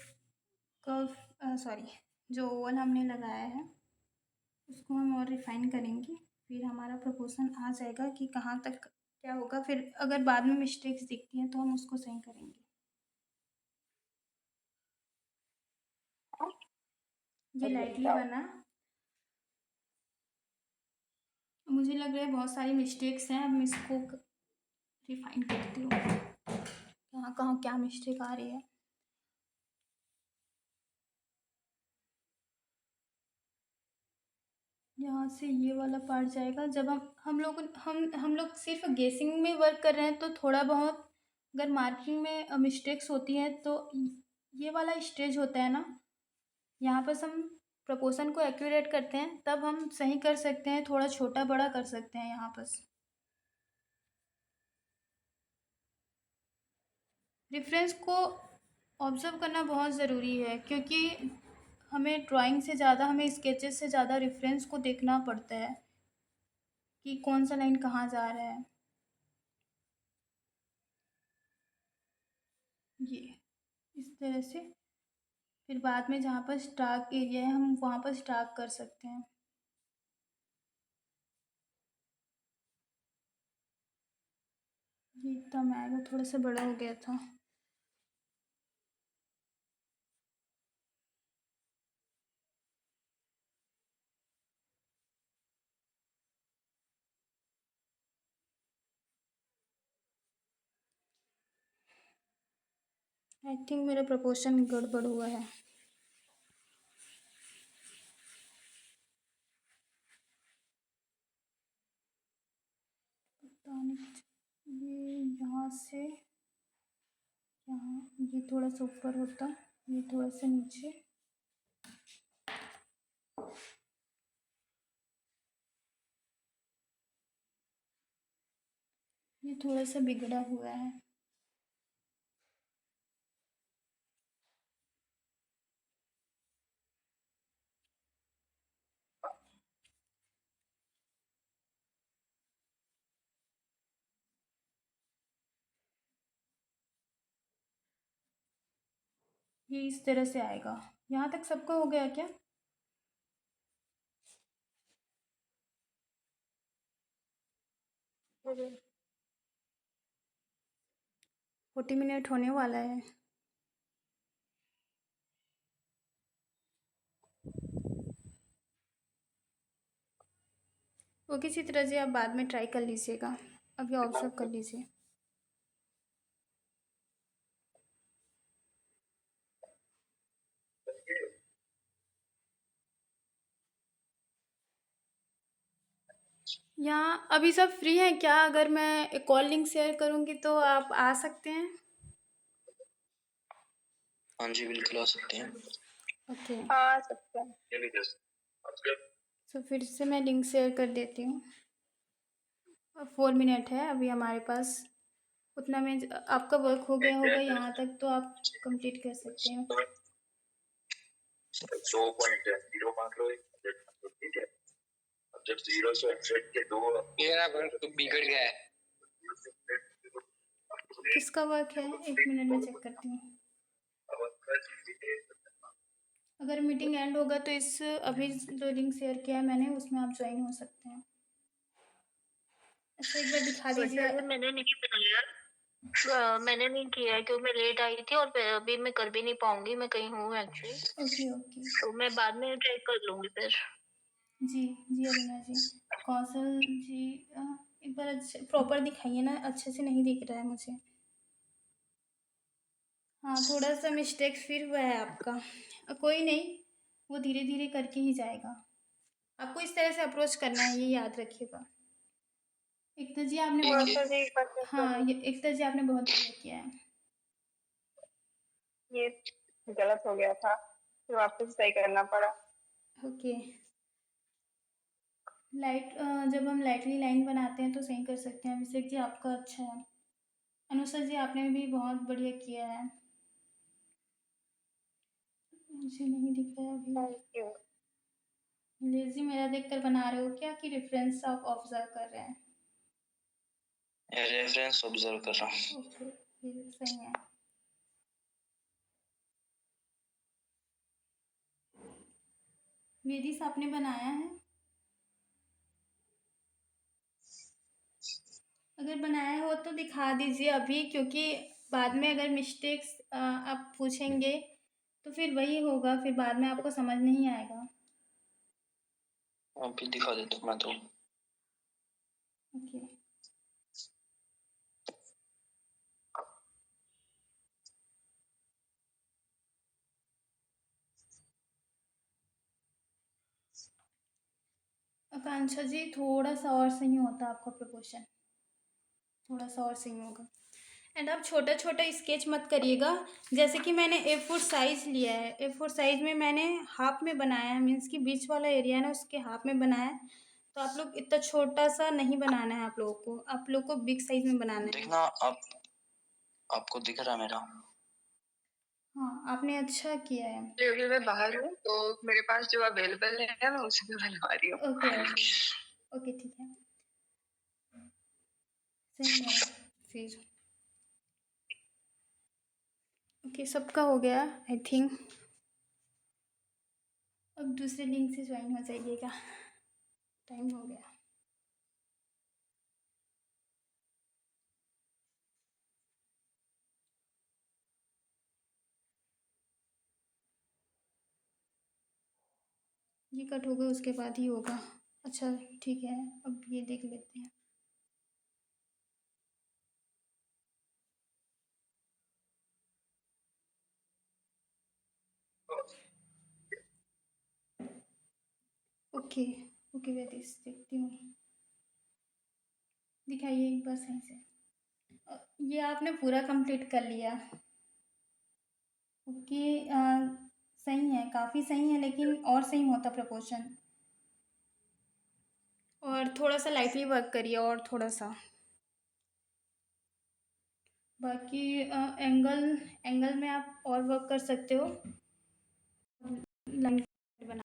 जो ओवल हमने लगाया है उसको हम और रिफ़ाइन करेंगे। फिर हमारा प्रपोज़ल आ जाएगा कि कहाँ तक क्या होगा, फिर अगर बाद में मिस्टेक्स दिखती हैं तो हम उसको सही करेंगे। ये लाइटली बना। मुझे लग रहा है बहुत सारी मिस्टेक्स हैं, अब मैं इसको रिफ़ाइन करती हूँ कहाँ कहाँ क्या मिस्टेक आ रही है। यहाँ से ये वाला पार्ट जाएगा। जब हम लोग सिर्फ गेसिंग में वर्क कर रहे हैं तो थोड़ा बहुत अगर मार्किंग में मिस्टेक्स होती हैं तो ये वाला स्टेज होता है ना, यहाँ पर हम प्रोपोर्शन को एक्यूरेट करते हैं तब हम सही कर सकते हैं, थोड़ा छोटा बड़ा कर सकते हैं यहाँ पर। रेफरेंस को ऑब्ज़र्व करना बहुत ज़रूरी है क्योंकि हमें ड्राइंग से ज़्यादा, हमें स्केचेस से ज़्यादा रेफरेंस को देखना पड़ता है कि कौन सा लाइन कहाँ जा रहा है। ये इस तरह से फिर बाद में जहाँ पर स्टार्क एरिया है हम वहाँ पर स्टार्क कर सकते हैं। ये इतना आएगा, थोड़ा सा बड़ा हो गया था। आई थिंक मेरा प्रपोर्शन गड़बड़ हुआ है। पता नहीं, ये यहाँ से यहाँ, ये थोड़ा सा ऊपर होता, ये थोड़ा सा नीचे। ये थोड़ा सा बिगड़ा हुआ है। ये इस तरह से आएगा। यहाँ तक सबका हो गया क्या? हम्म। 40 मिनट होने वाला है। वो किसी तरह से आप बाद में ट्राई कर लीजिएगा, अभी ऑब्जर्व कर लीजिए। यहाँ अभी सब फ्री हैं क्या? अगर मैं एक कॉल लिंक शेयर करूँगी तो आप आ सकते हैं? हाँ जी, बिल्कुल आ सकते हैं। ओके, हाँ सकते हैं। तो फिर से मैं लिंक शेयर कर देती हूँ। 4 मिनट है अभी हमारे पास, उतना में आपका वर्क हो गया होगा यहाँ तक तो आप कंप्लीट कर सकते हैं। 2.0 मान लो, ठीक है। अब जब 0 से 100 के दो, मेरा वर्क तो बिगड़ गया है। किसका वर्क है? 1 मिनट में चेक करती हूँ। अगर मीटिंग एंड होगा तो इस अभी जो लिंक शेयर किया है मैंने उसमें आप ज्वाइन हो सकते हैं। अच्छा, एक बार दिखा दीजिए। मैंने नहीं बनाया, मैंने नहीं किया है क्योंकि मैं लेट आई थी और अभी मैं कर भी नहीं पाऊंगी, मैं कहीं हूँ एक्चुअली। ओके ओके, तो मैं बाद में ट्राई कर लूंगी फिर। जी जी अरुणा जी। कौशल जी, एक बार अच्छे प्रॉपर दिखाइए ना, अच्छे से नहीं दिख रहा है मुझे। हाँ, थोड़ा सा मिस्टेक फिर हुआ है आपका। कोई नहीं, वो धीरे धीरे करके ही जाएगा। आपको इस तरह से अप्रोच करना है, ये याद रखिएगा। एकता जी आपने ठीक बहुत, है। तो एक बार check कर हाँ लूंगी। ये एकता जी आपने बहुत बढ़िया किया है। ये गलत हो गया था, फिर वापस सही करना पड़ा। ओके, जब हम लाइटली लाइन बनाते हैं तो सही कर सकते हैं। अभिषेक जी आपका अच्छा है। अनुषा जी आपने भी बहुत बढ़िया किया है। मुझे नहीं दिख रहा है अभी। Thank you. लेजी मेरा देखकर बना रहे हो क्या कि रेफरेंस आप ऑब्जर्व कर रहे हैं? रेफरेंस ऑब्जर्व कर रहा हूँ। ओके, ये सही है। वेदिस आपने बनाया है? अगर बनाया हो तो दिखा दीजिए अभी, क्योंकि बाद में अगर मिस्टेक्स आप पूछेंगे तो फिर वही होगा, फिर बाद में आपको समझ नहीं आएगा। अभी दिखा देता हूँ मैं तो। ओके। आकांक्षा जी, थोड़ा सा और सही होता आपका प्रपोर्शन, थोड़ा सा और सही होगा। एंड आप छोटा छोटा स्केच मत करिएगा। जैसे कि मैंने A4 साइज़ लिया है, A4 साइज़ में मैंने हाफ में बनाया है, मीन्स कि बीच वाला एरिया है ना उसके हाफ में बनाया है। तो आप लोग इतना छोटा सा नहीं बनाना है, आप लोगों को, आप लोग को बिग साइज़ में बनाना है। देखना आपको दिख रहा है मेरा? हाँ, आपने अच्छा किया है। क्योंकि मैं बाहर हूँ तो मेरे पास जो अवेलेबल है मैं उसी में बनवा रही हूँ। ओके ओके ओके, ठीक है, सही है फिर। ओके, सबका हो गया आई थिंक। अब दूसरे लिंक से ज्वाइन हो जाइएगा, टाइम हो गया। ये कट होगा उसके बाद ही होगा। अच्छा ठीक है, अब ये देख लेते हैं। ओके ओके, मैं देखती हूँ, दिखाइए एक बार सही से। ये आपने पूरा कंप्लीट कर लिया। ओके, सही है, काफ़ी सही है, लेकिन और सही होता प्रपोर्शन। और थोड़ा सा लाइटली वर्क करिए, और थोड़ा सा। बाकी एंगल एंगल में आप और वर्क कर सकते हो, लाइन बना।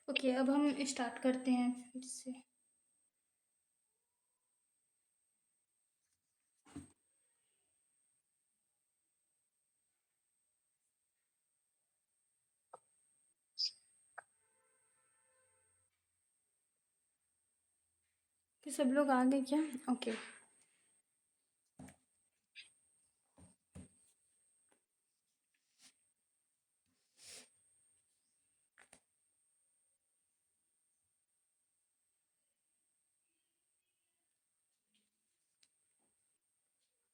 ओके, अब हम स्टार्ट करते हैं फिर से। कि सब लोग आ गए क्या? ओके।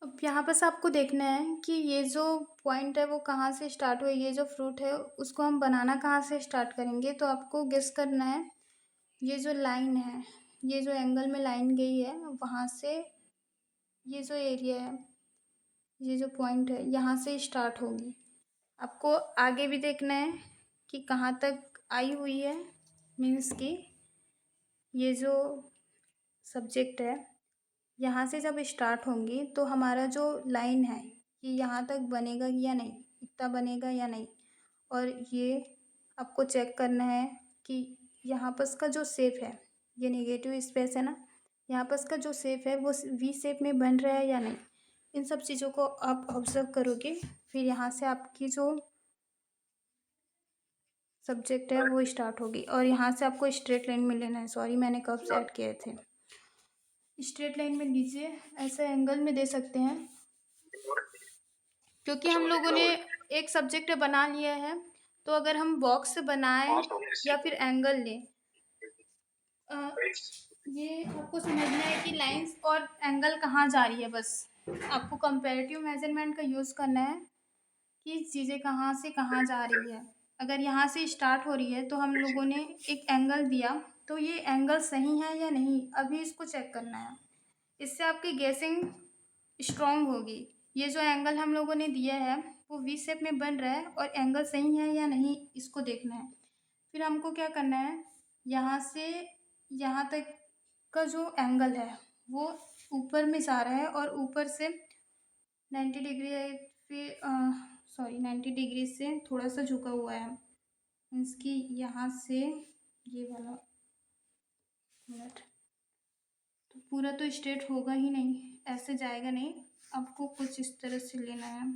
अब यहाँ बस आपको देखना है कि ये जो पॉइंट है वो कहाँ से स्टार्ट हुआ, ये जो फ्रूट है उसको हम बनाना कहाँ से स्टार्ट करेंगे। तो आपको गेस करना है, ये जो लाइन है, ये जो एंगल में लाइन गई है वहाँ से, ये जो एरिया है, ये जो पॉइंट है यहाँ से स्टार्ट होगी। आपको आगे भी देखना है कि कहाँ तक आई हुई है, मीन्स कि ये जो सब्जेक्ट है यहाँ से जब स्टार्ट होंगी तो हमारा जो लाइन है ये यहाँ तक बनेगा या नहीं, इतना बनेगा या नहीं। और ये आपको चेक करना है कि यहाँ पर का जो शेप है, ये नेगेटिव स्पेस है ना, यहाँ पर इसका जो शेप है वो वी शेप में बन रहा है या नहीं, इन सब चीज़ों को आप ऑब्जर्व करोगे। फिर यहाँ से आपकी जो सब्जेक्ट है वो स्टार्ट होगी और यहाँ से आपको स्ट्रेट लाइन में लेना है। सॉरी, मैंने कर्व्स ऐड किए थे। स्ट्रेट लाइन में लीजिए, ऐसे एंगल में दे सकते हैं क्योंकि हम लोगों ने एक सब्जेक्ट बना लिया है। तो अगर हम बॉक्स बनाएं या फिर एंगल लें, ये आपको समझना है कि लाइंस और एंगल कहाँ जा रही है। बस आपको कंपैरेटिव मेजरमेंट का यूज़ करना है कि चीज़ें कहाँ से कहाँ जा रही है। अगर यहाँ से स्टार्ट हो रही है तो हम लोगों ने एक एंगल दिया, तो ये एंगल सही है या नहीं, अभी इसको चेक करना है। इससे आपकी गेसिंग स्ट्रॉन्ग होगी। ये जो एंगल हम लोगों ने दिया है वो वी शेप में बन रहा है और एंगल सही है या नहीं, इसको देखना है। फिर हमको क्या करना है, यहाँ से यहाँ तक का जो एंगल है वो ऊपर में जा रहा है और ऊपर से 90 डिग्री है, फिर 90 डिग्री से थोड़ा सा झुका हुआ है। मीन्स कि यहाँ से ये वाला मिनट, तो पूरा तो स्ट्रेट होगा ही नहीं, ऐसे जाएगा नहीं, आपको कुछ इस तरह से लेना है।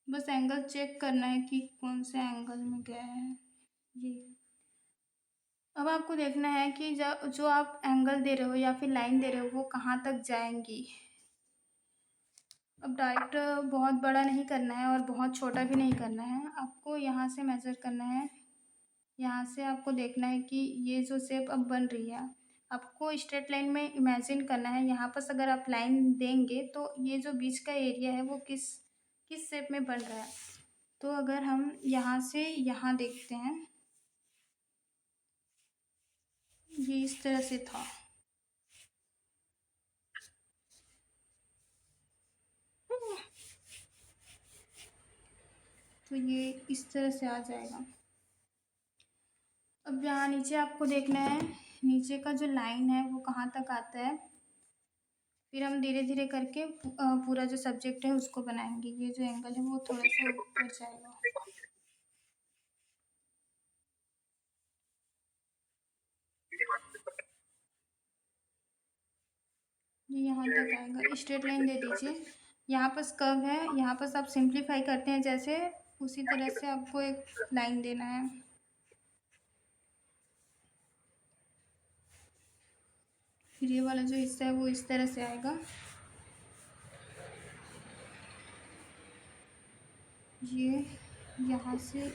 बस एंगल चेक करना है कि कौन से एंगल में गया है ये। अब आपको देखना है कि जो आप एंगल दे रहे हो या फिर लाइन दे रहे हो वो कहाँ तक जाएंगी। अब डायरेक्ट बहुत बड़ा नहीं करना है और बहुत छोटा भी नहीं करना है, आपको यहाँ से मेज़र करना है। यहाँ से आपको देखना है कि ये जो शेप अब बन रही है, आपको स्ट्रेट लाइन में इमेजिन करना है। यहाँ पर अगर आप लाइन देंगे तो ये जो बीच का एरिया है वो किस शेप में बन रहा है। तो अगर हम यहाँ से यहाँ देखते हैं, ये इस तरह से था, तो ये इस तरह से आ जाएगा। अब यहाँ नीचे आपको देखना है, नीचे का जो लाइन है वो कहाँ तक आता है। फिर हम धीरे धीरे करके पूरा जो सब्जेक्ट है उसको बनाएंगे। ये जो एंगल है वो थोड़ा सा ऊपर जाएगा, ये यहाँ तक आएगा। स्ट्रेट लाइन दे दीजिए। यहाँ पर कर्व है, यहाँ पर आप सिंप्लीफाई करते हैं जैसे, उसी तरह से आपको एक लाइन देना है। फिर ये वाला जो हिस्सा है वो इस तरह से आएगा। ये यहाँ से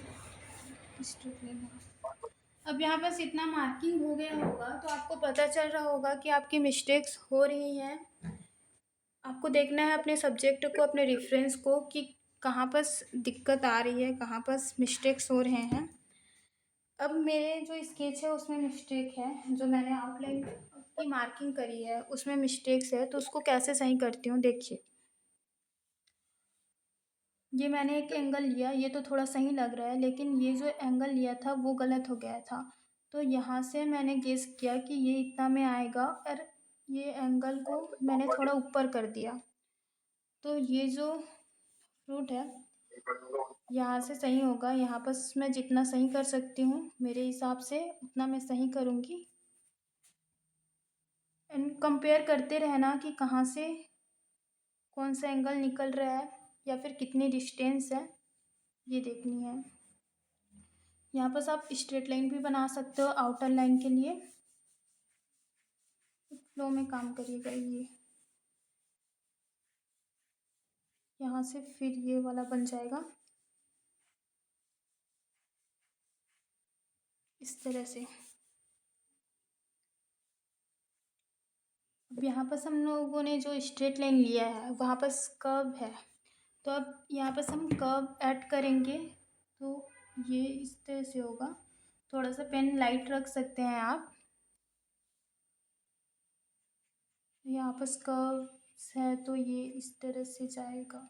स्ट्रेट लाइन है। अब यहाँ बस इतना मार्किंग हो गया होगा तो आपको पता चल रहा होगा कि आपकी मिस्टेक्स हो रही हैं। आपको देखना है अपने सब्जेक्ट को, अपने रेफरेंस को, कि कहाँ पर दिक्कत आ रही है, कहाँ पर मिस्टेक्स हो रहे हैं। अब मेरे जो स्केच है उसमें मिस्टेक है, जो मैंने आउटलाइन की मार्किंग करी है उसमें मिस्टेक्स है, तो उसको कैसे सही करती हूँ देखिए। ये मैंने एक एंगल लिया, ये तो थोड़ा सही लग रहा है, लेकिन ये जो एंगल लिया था वो गलत हो गया था। तो यहाँ से मैंने गेस किया कि ये इतना में आएगा और ये एंगल को मैंने थोड़ा ऊपर कर दिया। तो ये जो फ्रूट है यहाँ से सही होगा। यहाँ पर मैं जितना सही कर सकती हूँ मेरे हिसाब से उतना मैं सही करूँगी। एंड कंपेयर करते रहना कि कहाँ से कौन सा एंगल निकल रहा है या फिर कितनी डिस्टेंस है, ये देखनी है। यहाँ पर आप स्ट्रेट लाइन भी बना सकते हो आउटर लाइन के लिए। फ्लो में काम करिएगा। ये यहाँ से फिर ये वाला बन जाएगा इस तरह से। अब यहाँ पर हम लोगों ने जो स्ट्रेट लाइन लिया है वहाँ पर कर्व है, तो अब यहाँ पर हम कर्व ऐड करेंगे तो ये इस तरह से होगा। थोड़ा सा पेन लाइट रख सकते हैं आप। यहाँ पर कर्व्स है तो ये इस तरह से जाएगा।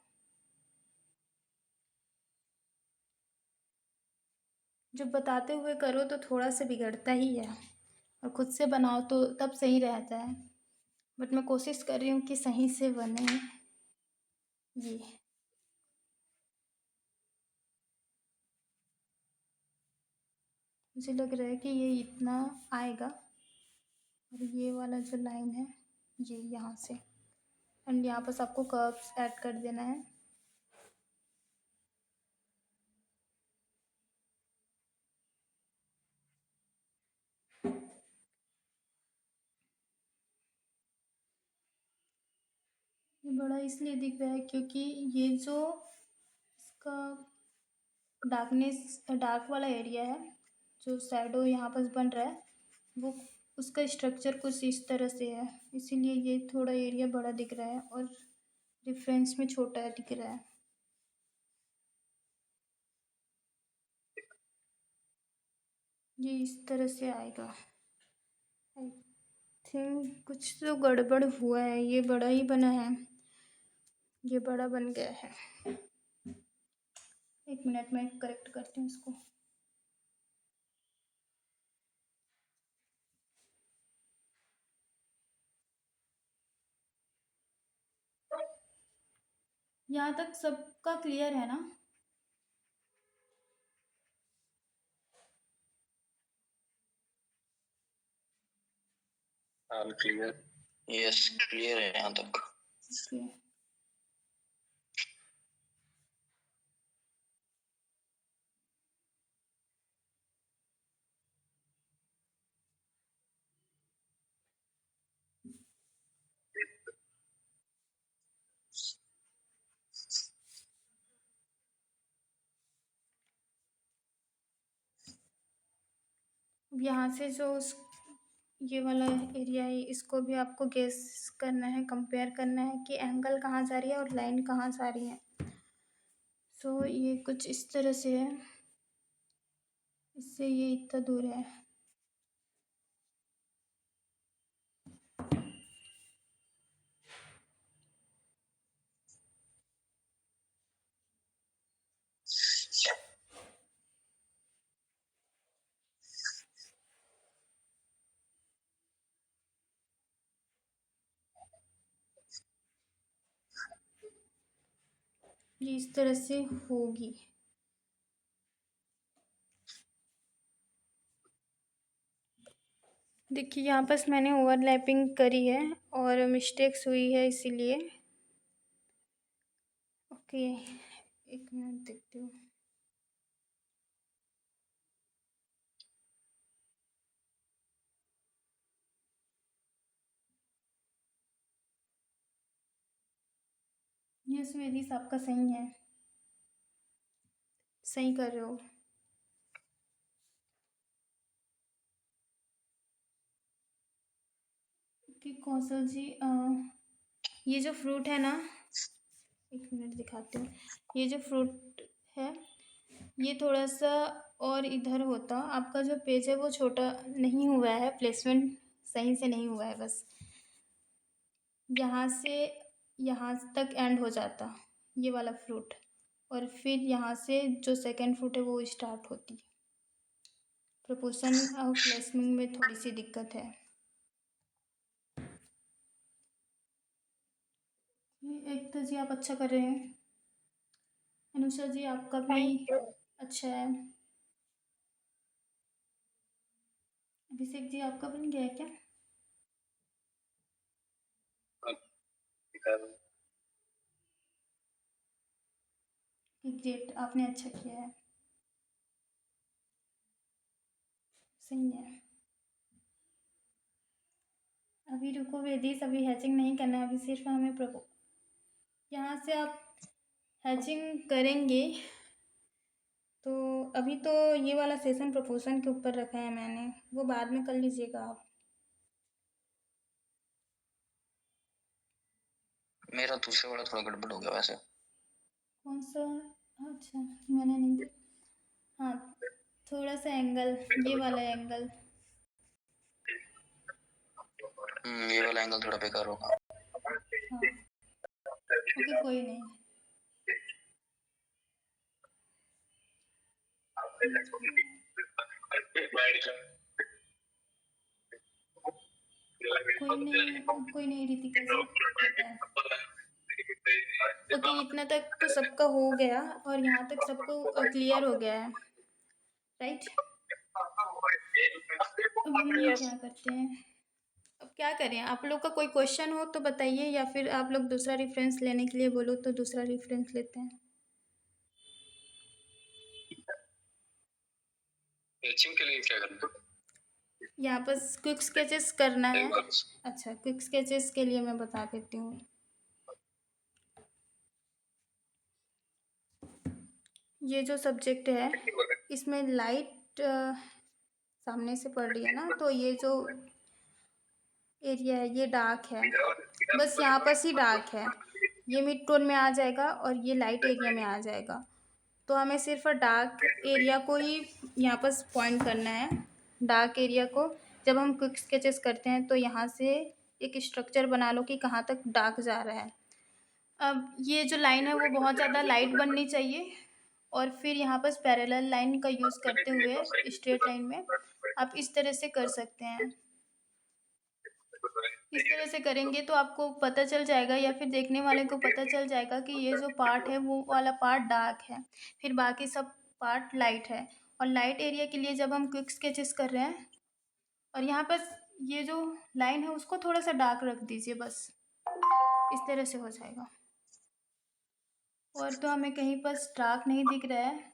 जब बताते हुए करो तो थोड़ा सा बिगड़ता ही है, और खुद से बनाओ तो तब सही रहता है। बट मैं कोशिश कर रही हूँ कि सही से बने। ये मुझे लग रहा है कि ये इतना आएगा और ये वाला जो लाइन है ये यहाँ से, एंड यहाँ पर आपको कर्व्स ऐड कर देना है। ये बड़ा इसलिए दिख रहा है क्योंकि ये जो इसका डार्क वाला एरिया है, जो शैडो यहाँ पर बन रहा है, वो उसका स्ट्रक्चर कुछ इस तरह से है, इसीलिए ये थोड़ा एरिया बड़ा दिख रहा है और रेफरेंस में छोटा दिख रहा है। ये इस तरह से आएगा। आई थिंक कुछ तो गड़बड़ हुआ है, ये बड़ा ही बना है, ये बड़ा बन गया है। 1 मिनट में करेक्ट करती हूँ इसको। यहाँ तक सबका क्लियर है ना? All clear. यस क्लियर है यहाँ तक। ओके। यहाँ से जो ये वाला एरिया है, इसको भी आपको गेस करना है, कंपेयर करना है कि एंगल कहाँ जा रही है और लाइन कहाँ जा रही है। सो ये कुछ इस तरह से है, इससे ये इतना दूर है। ये इस तरह से होगी। देखिए यहाँ पर मैंने ओवरलैपिंग करी है और मिस्टेक्स हुई है इसीलिए। ओके 1 मिनट देखती हूँ। यस वेदिस आपका सही है, सही कर रहे हो। कि कौशल जी ये जो फ्रूट है ना, 1 मिनट दिखाती हूँ। ये जो फ्रूट है ये थोड़ा सा और इधर होता, आपका जो पेज है वो छोटा नहीं हुआ है, प्लेसमेंट सही से नहीं हुआ है, बस यहाँ से यहाँ तक एंड हो जाता ये वाला फ्रूट, और फिर यहाँ से जो सेकंड फ्रूट है वो स्टार्ट होती। प्रपोर्शन ऑफ प्लेसमेंट में थोड़ी सी दिक्कत है। एक तो जी आप अच्छा कर रहे हैं, अनुषा जी आपका भी थैंक यू। अच्छा है। अभिषेक जी आपका बन गया है क्या? ग्रेट, आपने अच्छा किया है, सही है। अभी रुको वेदिस, अभी हैचिंग नहीं करना है, अभी सिर्फ हमें यहाँ से आप हैचिंग करेंगे तो अभी तो ये वाला सेशन प्रपोर्शन के ऊपर रखा है मैंने, वो बाद में कर लीजिएगा आप। मेरा दूसरे वाला थोड़ा गड़बड़ हो गया वैसे। कौन सा? अच्छा मैंने नहीं देखा। हाँ थोड़ा सा एंगल, ये वाला एंगल, ये वाला एंगल थोड़ा बेकार होगा। हाँ ओके कोई नहीं। कोई नहीं रितिका जी, होता है। ओके इतना तक तो सबका हो गया और यहाँ तक सबको क्लियर हो गया है, राइट? अब हम लोग क्या करते हैं, अब क्या करें, आप लोग का कोई क्वेश्चन हो तो बताइए, या फिर आप लोग दूसरा रेफरेंस लेने के लिए बोलो तो दूसरा रेफरेंस लेते हैं। एचिंग के लिए क्या करना है? यहाँ पर क्विक स्केचेस करना है। एक बार अच्छा, क्विक स्केचेस के लिए मैं बता देती हूँ। ये जो सब्जेक्ट है इसमें लाइट सामने से पड़ रही है ना, तो ये जो एरिया है ये डार्क है, बस यहाँ पर ही डार्क है। ये मिड टोन में आ जाएगा और ये लाइट एरिया में आ जाएगा। तो हमें सिर्फ डार्क एरिया को ही यहाँ पर पॉइंट करना है। डार्क एरिया को जब हम क्विक स्केचेस करते हैं तो यहाँ से एक स्ट्रक्चर बना लो कि कहाँ तक डार्क जा रहा है। अब ये जो लाइन है वो बहुत ज़्यादा लाइट बननी चाहिए, और फिर यहाँ पर पैरेलल लाइन का यूज़ करते हुए स्ट्रेट लाइन में आप इस तरह से कर सकते हैं। इस तरह से करेंगे तो आपको पता चल जाएगा, या फिर देखने वाले को पता चल जाएगा कि ये जो पार्ट है वो वाला पार्ट डार्क है, फिर बाकी सब पार्ट लाइट है। और लाइट एरिया के लिए जब हम क्विक स्केचेस कर रहे हैं, और यहाँ पर ये जो लाइन है उसको थोड़ा सा डार्क रख दीजिए, बस इस तरह से हो जाएगा। और तो हमें कहीं पर डार्क नहीं दिख रहा है।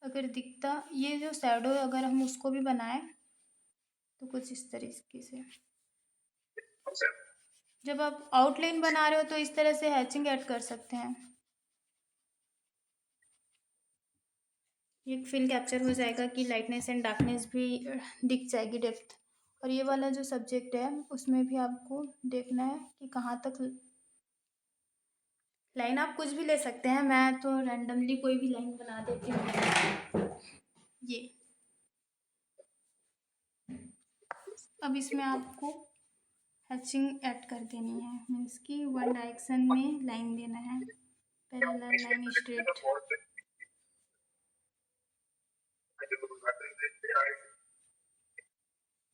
अगर दिखता, ये जो शैडो है अगर हम उसको भी बनाएं तो कुछ इस तरीके से। जब आप आउटलाइन बना रहे हो तो इस तरह से हैचिंग ऐड कर सकते हैं। ये फिल कैप्चर हो जाएगा कि लाइटनेस एंड डार्कनेस भी दिख जाएगी, डेप्थ। और ये वाला जो सब्जेक्ट है उसमें भी आपको देखना है कि कहाँ तक लाइन, आप कुछ भी ले सकते हैं, मैं तो रैंडमली कोई भी लाइन बना देती हूँ। ये अब इसमें आपको हैचिंग ऐड कर देनी है, मीन्स कि वन डायरेक्शन में लाइन देना है, पैरेलल लाइन स्ट्रेट।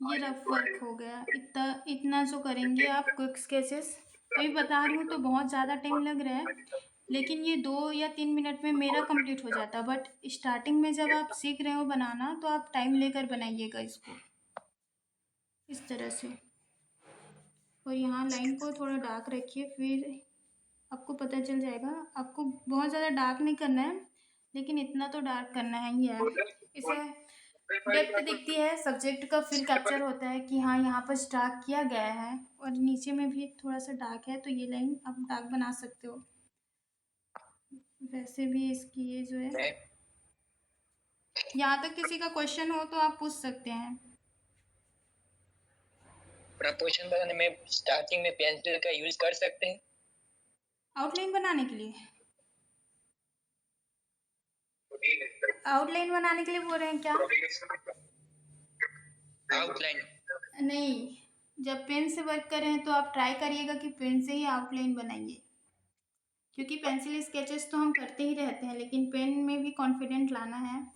ये रफ वर्क हो गया। इतना जो करेंगे आप क्विक स्केचेस, अभी बता रही हूँ तो बहुत ज़्यादा टाइम लग रहा है, लेकिन ये 2 या 3 मिनट में मेरा कंप्लीट हो जाता। बट स्टार्टिंग में जब आप सीख रहे हो बनाना तो आप टाइम लेकर बनाइएगा इसको इस तरह से। और यहाँ लाइन को थोड़ा डार्क रखिए, फिर आपको पता चल जाएगा। आपको बहुत ज़्यादा डार्क नहीं करना है, लेकिन इतना तो डार्क करना है ही है। इसे डेप्थ दिखती है, सब्जेक्ट का फिल कैप्चर होता है कि हाँ यहाँ पर डार्क किया गया है, और नीचे में भी थोड़ा सा डार्क है तो ये लाइन आप डार्क बना सकते हो। वैसे भी इसकी ये जो है, यहाँ तक किसी का क्वेश्चन हो तो आप पूछ सकते हैं। प्रपोर्शन बनाने में स्टार्टिंग में पेंसिल का यूज कर सकते हैं आउटलाइन बनाने के लिए, आउटलाइन बनाने के लिए बोल रहे हैं क्या? आउटलाइन। नहीं, जब पेन से वर्क कर रहे हैं तो आप ट्राई करिएगा कि पेन से ही आउटलाइन बनाइए, क्योंकि पेंसिल स्केचेस तो हम करते ही रहते हैं, लेकिन पेन में भी कॉन्फिडेंट लाना है।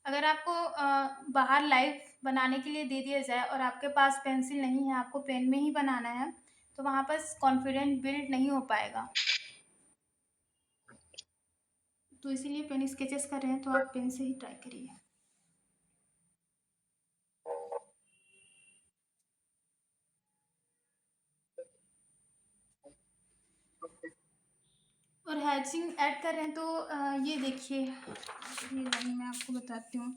अगर आपको बाहर लाइव बनाने के लिए दे दिया जाए और आपके पास पेंसिल नहीं है, आपको पेन में ही बनाना है, तो वहाँ पर कॉन्फिडेंट बिल्ड नहीं हो पाएगा। तो इसीलिए पेन स्केचेस कर रहे हैं तो आप पेन से ही ट्राई करिए। और हैचिंग ऐड कर रहे हैं तो ये देखिए, ये लाइन मैं आपको बताती हूँ।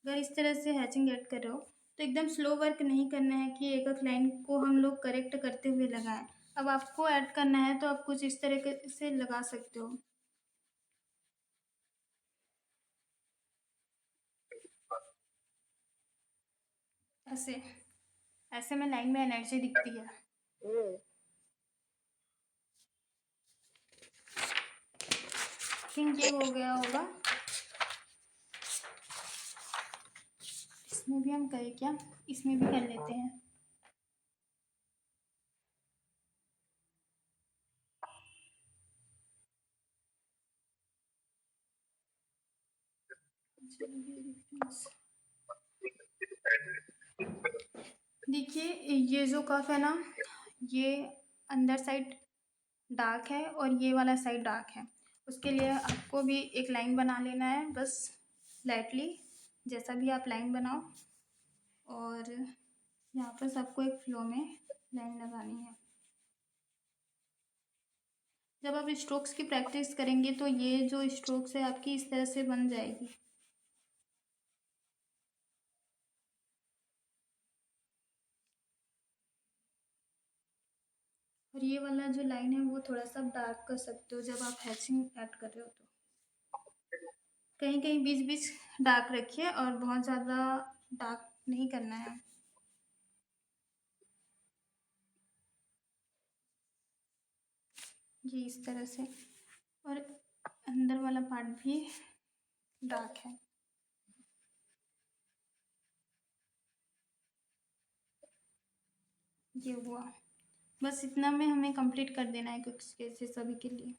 अगर इस तरह से हैचिंग ऐड कर रहे हो तो एकदम स्लो वर्क नहीं करना है कि एक एक लाइन को हम लोग करेक्ट करते हुए लगाएं। अब आपको ऐड करना है तो आप कुछ इस तरह से लगा सकते हो, ऐसे ऐसे में लाइन में एनर्जी दिखती है। थिंक ये हो गया होगा। इसमें भी हम करें क्या, इसमें भी कर लेते हैं। देखिए, ये जो कफ है ना, ये अंदर साइड डार्क है और ये वाला साइड डार्क है। उसके लिए आपको भी एक लाइन बना लेना है, बस लाइटली, जैसा भी आप लाइन बनाओ और यहाँ पर सबको एक फ्लो में लाइन लगानी है। जब आप स्ट्रोक्स की प्रैक्टिस करेंगे तो ये जो स्ट्रोक्स है आपकी इस तरह से बन जाएगी। और ये वाला जो लाइन है वो थोड़ा सा डार्क कर सकते हो जब आप हैचिंग ऐड कर रहे हो तो कहीं कहीं बीच बीच डार्क रखिए और बहुत ज़्यादा डार्क नहीं करना है। ये इस तरह से, और अंदर वाला पार्ट भी डार्क है। ये हुआ, बस इतना में हमें कंप्लीट कर देना है कुछ स्केचेस सभी के लिए।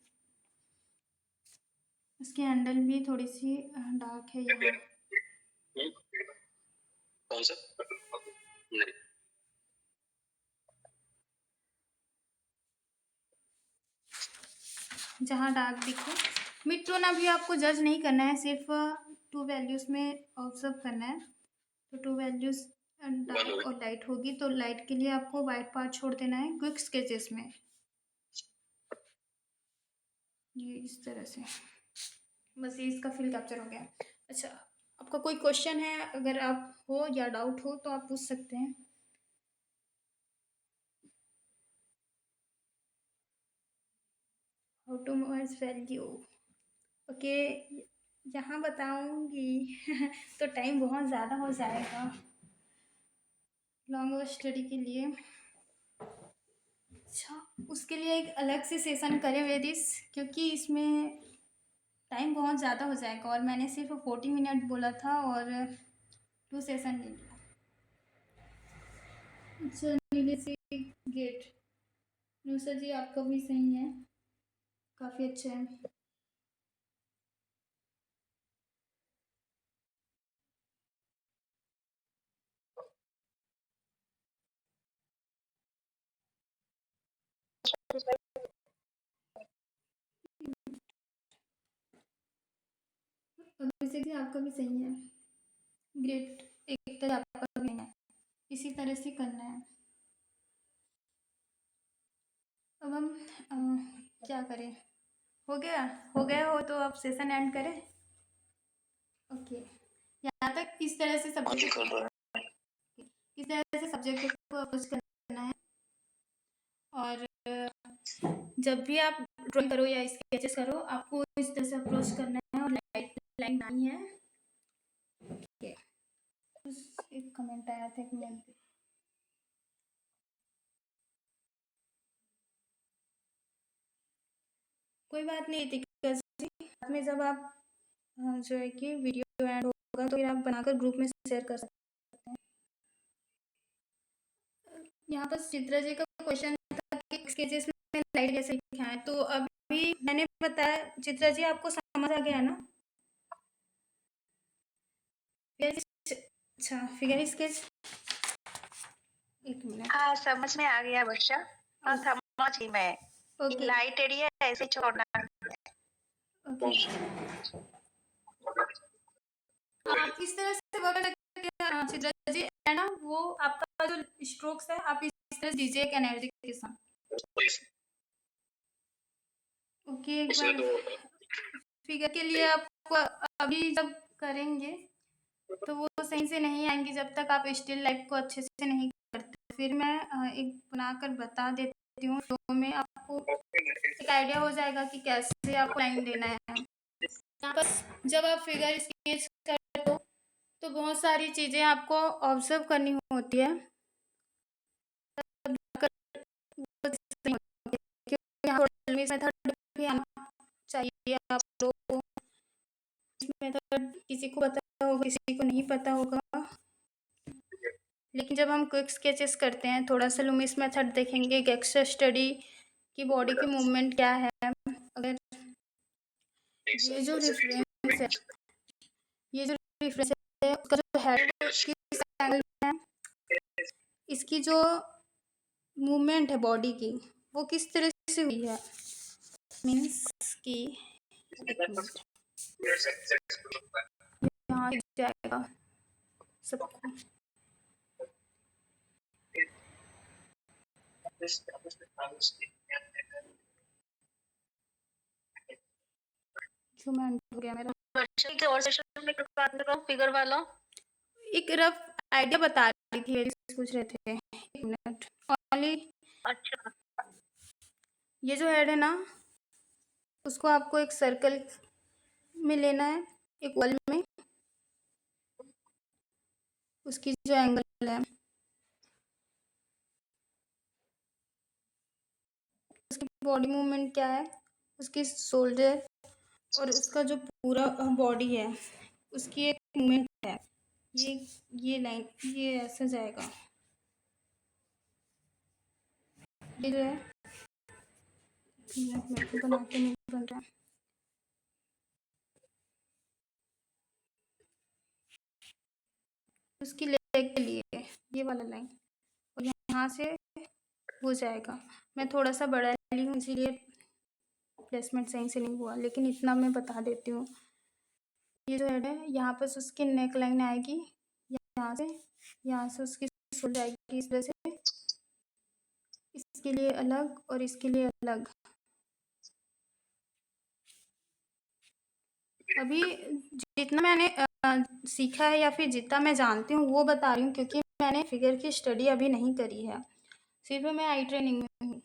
इसकी हैंडल भी थोड़ी सी डार्क है यहाँ। कौन सा? नहीं। जहाँ डार्क दिखे, मिड टोन अभी आपको जज नहीं करना है, सिर्फ 2 वैल्यूज़ में ऑब्जर्व करना है। तो 2 वैल्यूज़ डार्क और लाइट होगी, तो लाइट के लिए आपको वाइट पार्ट छोड़ देना है क्विक स्केचेस में। ये इस तरह से, बस ये इसका फिल कैप्चर हो गया। अच्छा, आपका कोई क्वेश्चन है अगर आप हो या डाउट हो तो आप पूछ सकते हैं। How to merge value, okay, यहाँ बताऊंगी तो टाइम बहुत ज़्यादा हो जाएगा लॉन्ग स्टडी के लिए। अच्छा, उसके लिए एक अलग से सेशन करें वेदिस, क्योंकि इसमें टाइम बहुत ज़्यादा हो जाएगा और मैंने सिर्फ 40 मिनट बोला था और 2 सेशन ले लिया। अच्छा, नीले से गेट, नुसरत जी आपका भी सही है, काफ़ी अच्छा है। अभिषेक जी आपका भी सही है, ग्रेट, एक तरह आपका भी है, इसी तरह से करना है। अब हम क्या करें, हो गया हो तो आप सेशन एंड करें। ओके, यहाँ तक इस तरह से हाँ जी, सब्जेक्ट कर रहा है। इस तरह से सब्जेक्ट को अप्रोच करना है। और जब भी आप ड्राइंग करो या स्केचेस करो, आपको इस तरह से अप्रोच करना है और लाइन बनानी है। ओके, एक कमेंट आया था, एक मिनट, कोई बात नहीं थी बाद में जब आप जो है कि वीडियो एंड होगा तो फिर आप बनाकर ग्रुप में शेयर कर सकते हैं। यहाँ पर चित्रा जी का क्वेश्चन था कि स्केचेस में लाइट कैसे दिखाएं, तो अभी मैंने बताया चित्रा जी, आपको समझ आ गया ना? अच्छा, फिगर स्केच, एक मिनट। हाँ, समझ में आ गया वर्षा। हाँ, समझ गई मैं। ओके लाइट एरिया ऐसे छोड़ना है। ओके, आप इस तरह से वर्क करके चित्रा जी है ना, वो आपका जो स्ट्रोक्स है आप इस तरह से दीजिए एक एनर्जी के साथ। ओके, एक बार फिगर के लिए आपको अभी जब करेंगे तो वो सही से नहीं आएंगी जब तक आप स्टिल लाइफ को अच्छे से नहीं करते। फिर मैं एक बनाकर बता देती हूँ, तो में आपको एक आइडिया हो जाएगा कि कैसे आपको लाइन देना है। यहाँ पर जब आप फिगर स्केच करते हो तो बहुत सारी चीज़ें आपको ऑब्जर्व करनी होती है, मेथड भी आना चाहिए आप लोगों को। मेथड किसी को पता होगा, किसी को नहीं पता होगा, लेकिन जब हम क्विक स्केचेस करते हैं थोड़ा सा लुमिस मेथड देखेंगे, गेक्सचर स्टडी की बॉडी की मूवमेंट क्या है। अगर ये जो रेफरेंस है, उसका जो हेड किस एंगल में है, इसकी जो मूवमेंट है बॉडी की वो किस तरह से हुई है, मीन्स कि यहाँ दिख जाएगा सबको। जो मैं हो गया मेरा वर्षा के और सेशन में बात कर रहा हूँ फिगर वाला। एक रफ आइडिया बता रही थी, एरिस पूछ रहे थे। एक मिनट ओनली। अच्छा ये जो हेड है ना, उसको आपको एक सर्कल में लेना है, एक वॉल में। उसकी जो एंगल है, उसकी बॉडी मूवमेंट क्या है, उसकी शोल्डर और उसका जो पूरा बॉडी है, उसकी एक मूवमेंट है। ये लाइन ये ऐसा जाएगा। ये जो है, मेरे को बना के नहीं बन रहा। उसकी लेग के लिए ये वाला लाइन, और यहाँ से हो जाएगा। मैं थोड़ा सा बड़ा ली हूँ, इसीलिए प्लेसमेंट सही से नहीं हुआ, लेकिन इतना मैं बता देती हूँ। ये जो हेड है, यहाँ पर उसकी नेक लाइन आएगी, यहाँ से उसकी शोल्डर आएगी इस तरह से। इसके लिए अलग और इसके लिए अलग। अभी जितना मैंने सीखा है या फिर जितना मैं जानती हूँ वो बता रही हूँ, क्योंकि मैंने फिगर की स्टडी अभी नहीं करी है, सिर्फ मैं आई ट्रेनिंग में हूँ।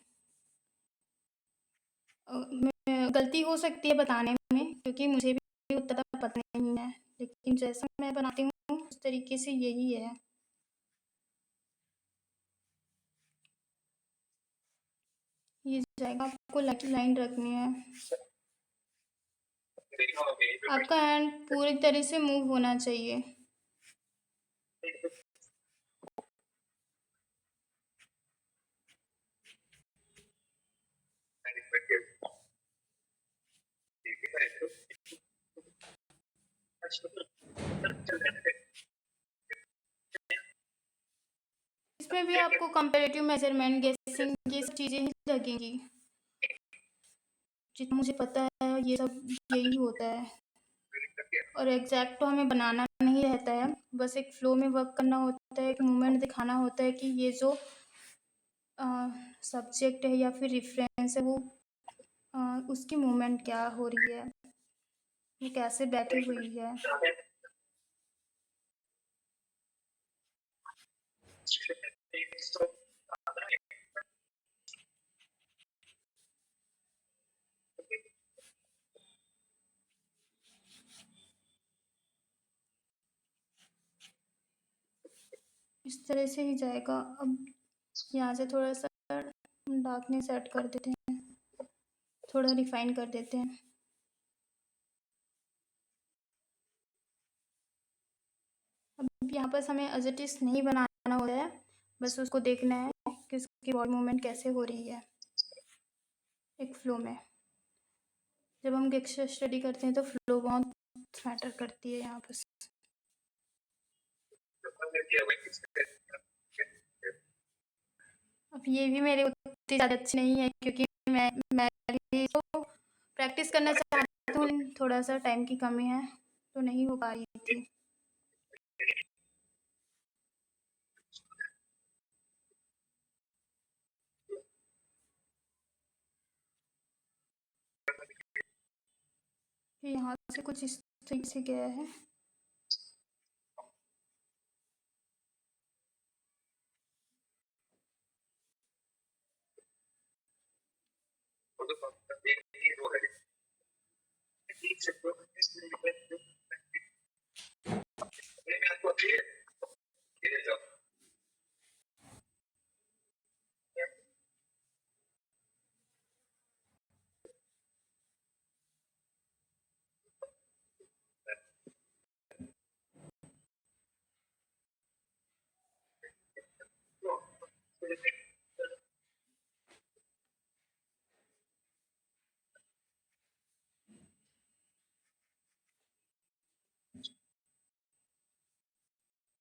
गलती हो सकती है बताने में, क्योंकि मुझे भी उतना पता नहीं है, लेकिन जैसा मैं बनाती हूँ उस तरीके से यही है। ये जाएगा, आपको लाइन रखनी है। आपका हैंड पूरी तरह से मूव होना चाहिए। इसमें भी आपको कंपैरेटिव मेजरमेंट, गेसिंग, ये सब चीज़ें ही लगेंगी। जितना मुझे पता है ये सब यही होता है, और एग्जैक्ट तो हमें बनाना नहीं रहता है, बस एक फ्लो में वर्क करना होता है, एक मूवमेंट दिखाना होता है कि ये जो सब्जेक्ट है या फिर रेफरेंस है वो उसकी मूवमेंट क्या हो रही है, वो कैसे बैठी हुई है। इस तरह से ही जाएगा। अब यहाँ से थोड़ा सा डार्कनेस ऐड कर देते हैं, थोड़ा रिफाइन कर देते हैं। अब यहाँ पर हमें एज इट इज़ नहीं बनाना होता है, बस उसको देखना है कि उसकी बॉडी मूवमेंट कैसे हो रही है एक फ्लो में। जब हम गेस्चर स्टडी करते हैं तो फ्लो बहुत मैटर करती है यहाँ पर। अब ये भी मेरे उतनी ज़्यादा अच्छी नहीं है, क्योंकि मैं भी तो प्रैक्टिस करना चाहती हूँ, थोड़ा सा टाइम की कमी है तो नहीं हो पा रही थी। यहाँ से कुछ इस तरीके से गया है।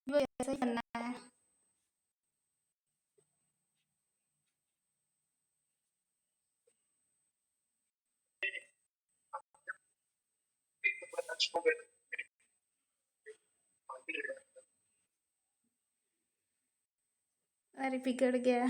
वो ऐसा ही करना है। अरे बिगड़ गया।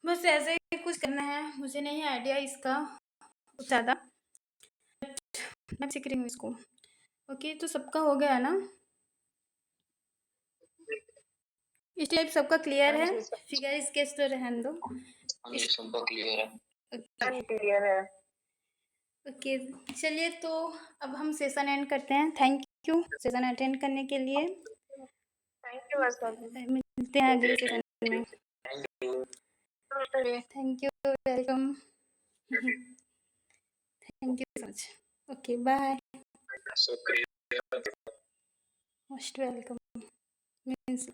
बस ऐसे ही कुछ करना है, मुझे नहीं आइडिया इसका ज़्यादा, मैं सीख रही हूँ इसको। ओके, तो सबका हो गया ना? इस टाइप सबका क्लियर है? फिगर स्केच तो रहने दो। हाँ जी, सबका क्लियर है। ओके क्लियर है। ओके, चलिए तो अब हम सेशन एंड करते हैं। थैंक यू सेशन अटेंड करने के लिए। Thank you Varsha ji. मिलते हैं अगले सेशन में। चलिए। Thank you, welcome. Thank you so much. Okay, bye. शुक्रिया। Most welcome means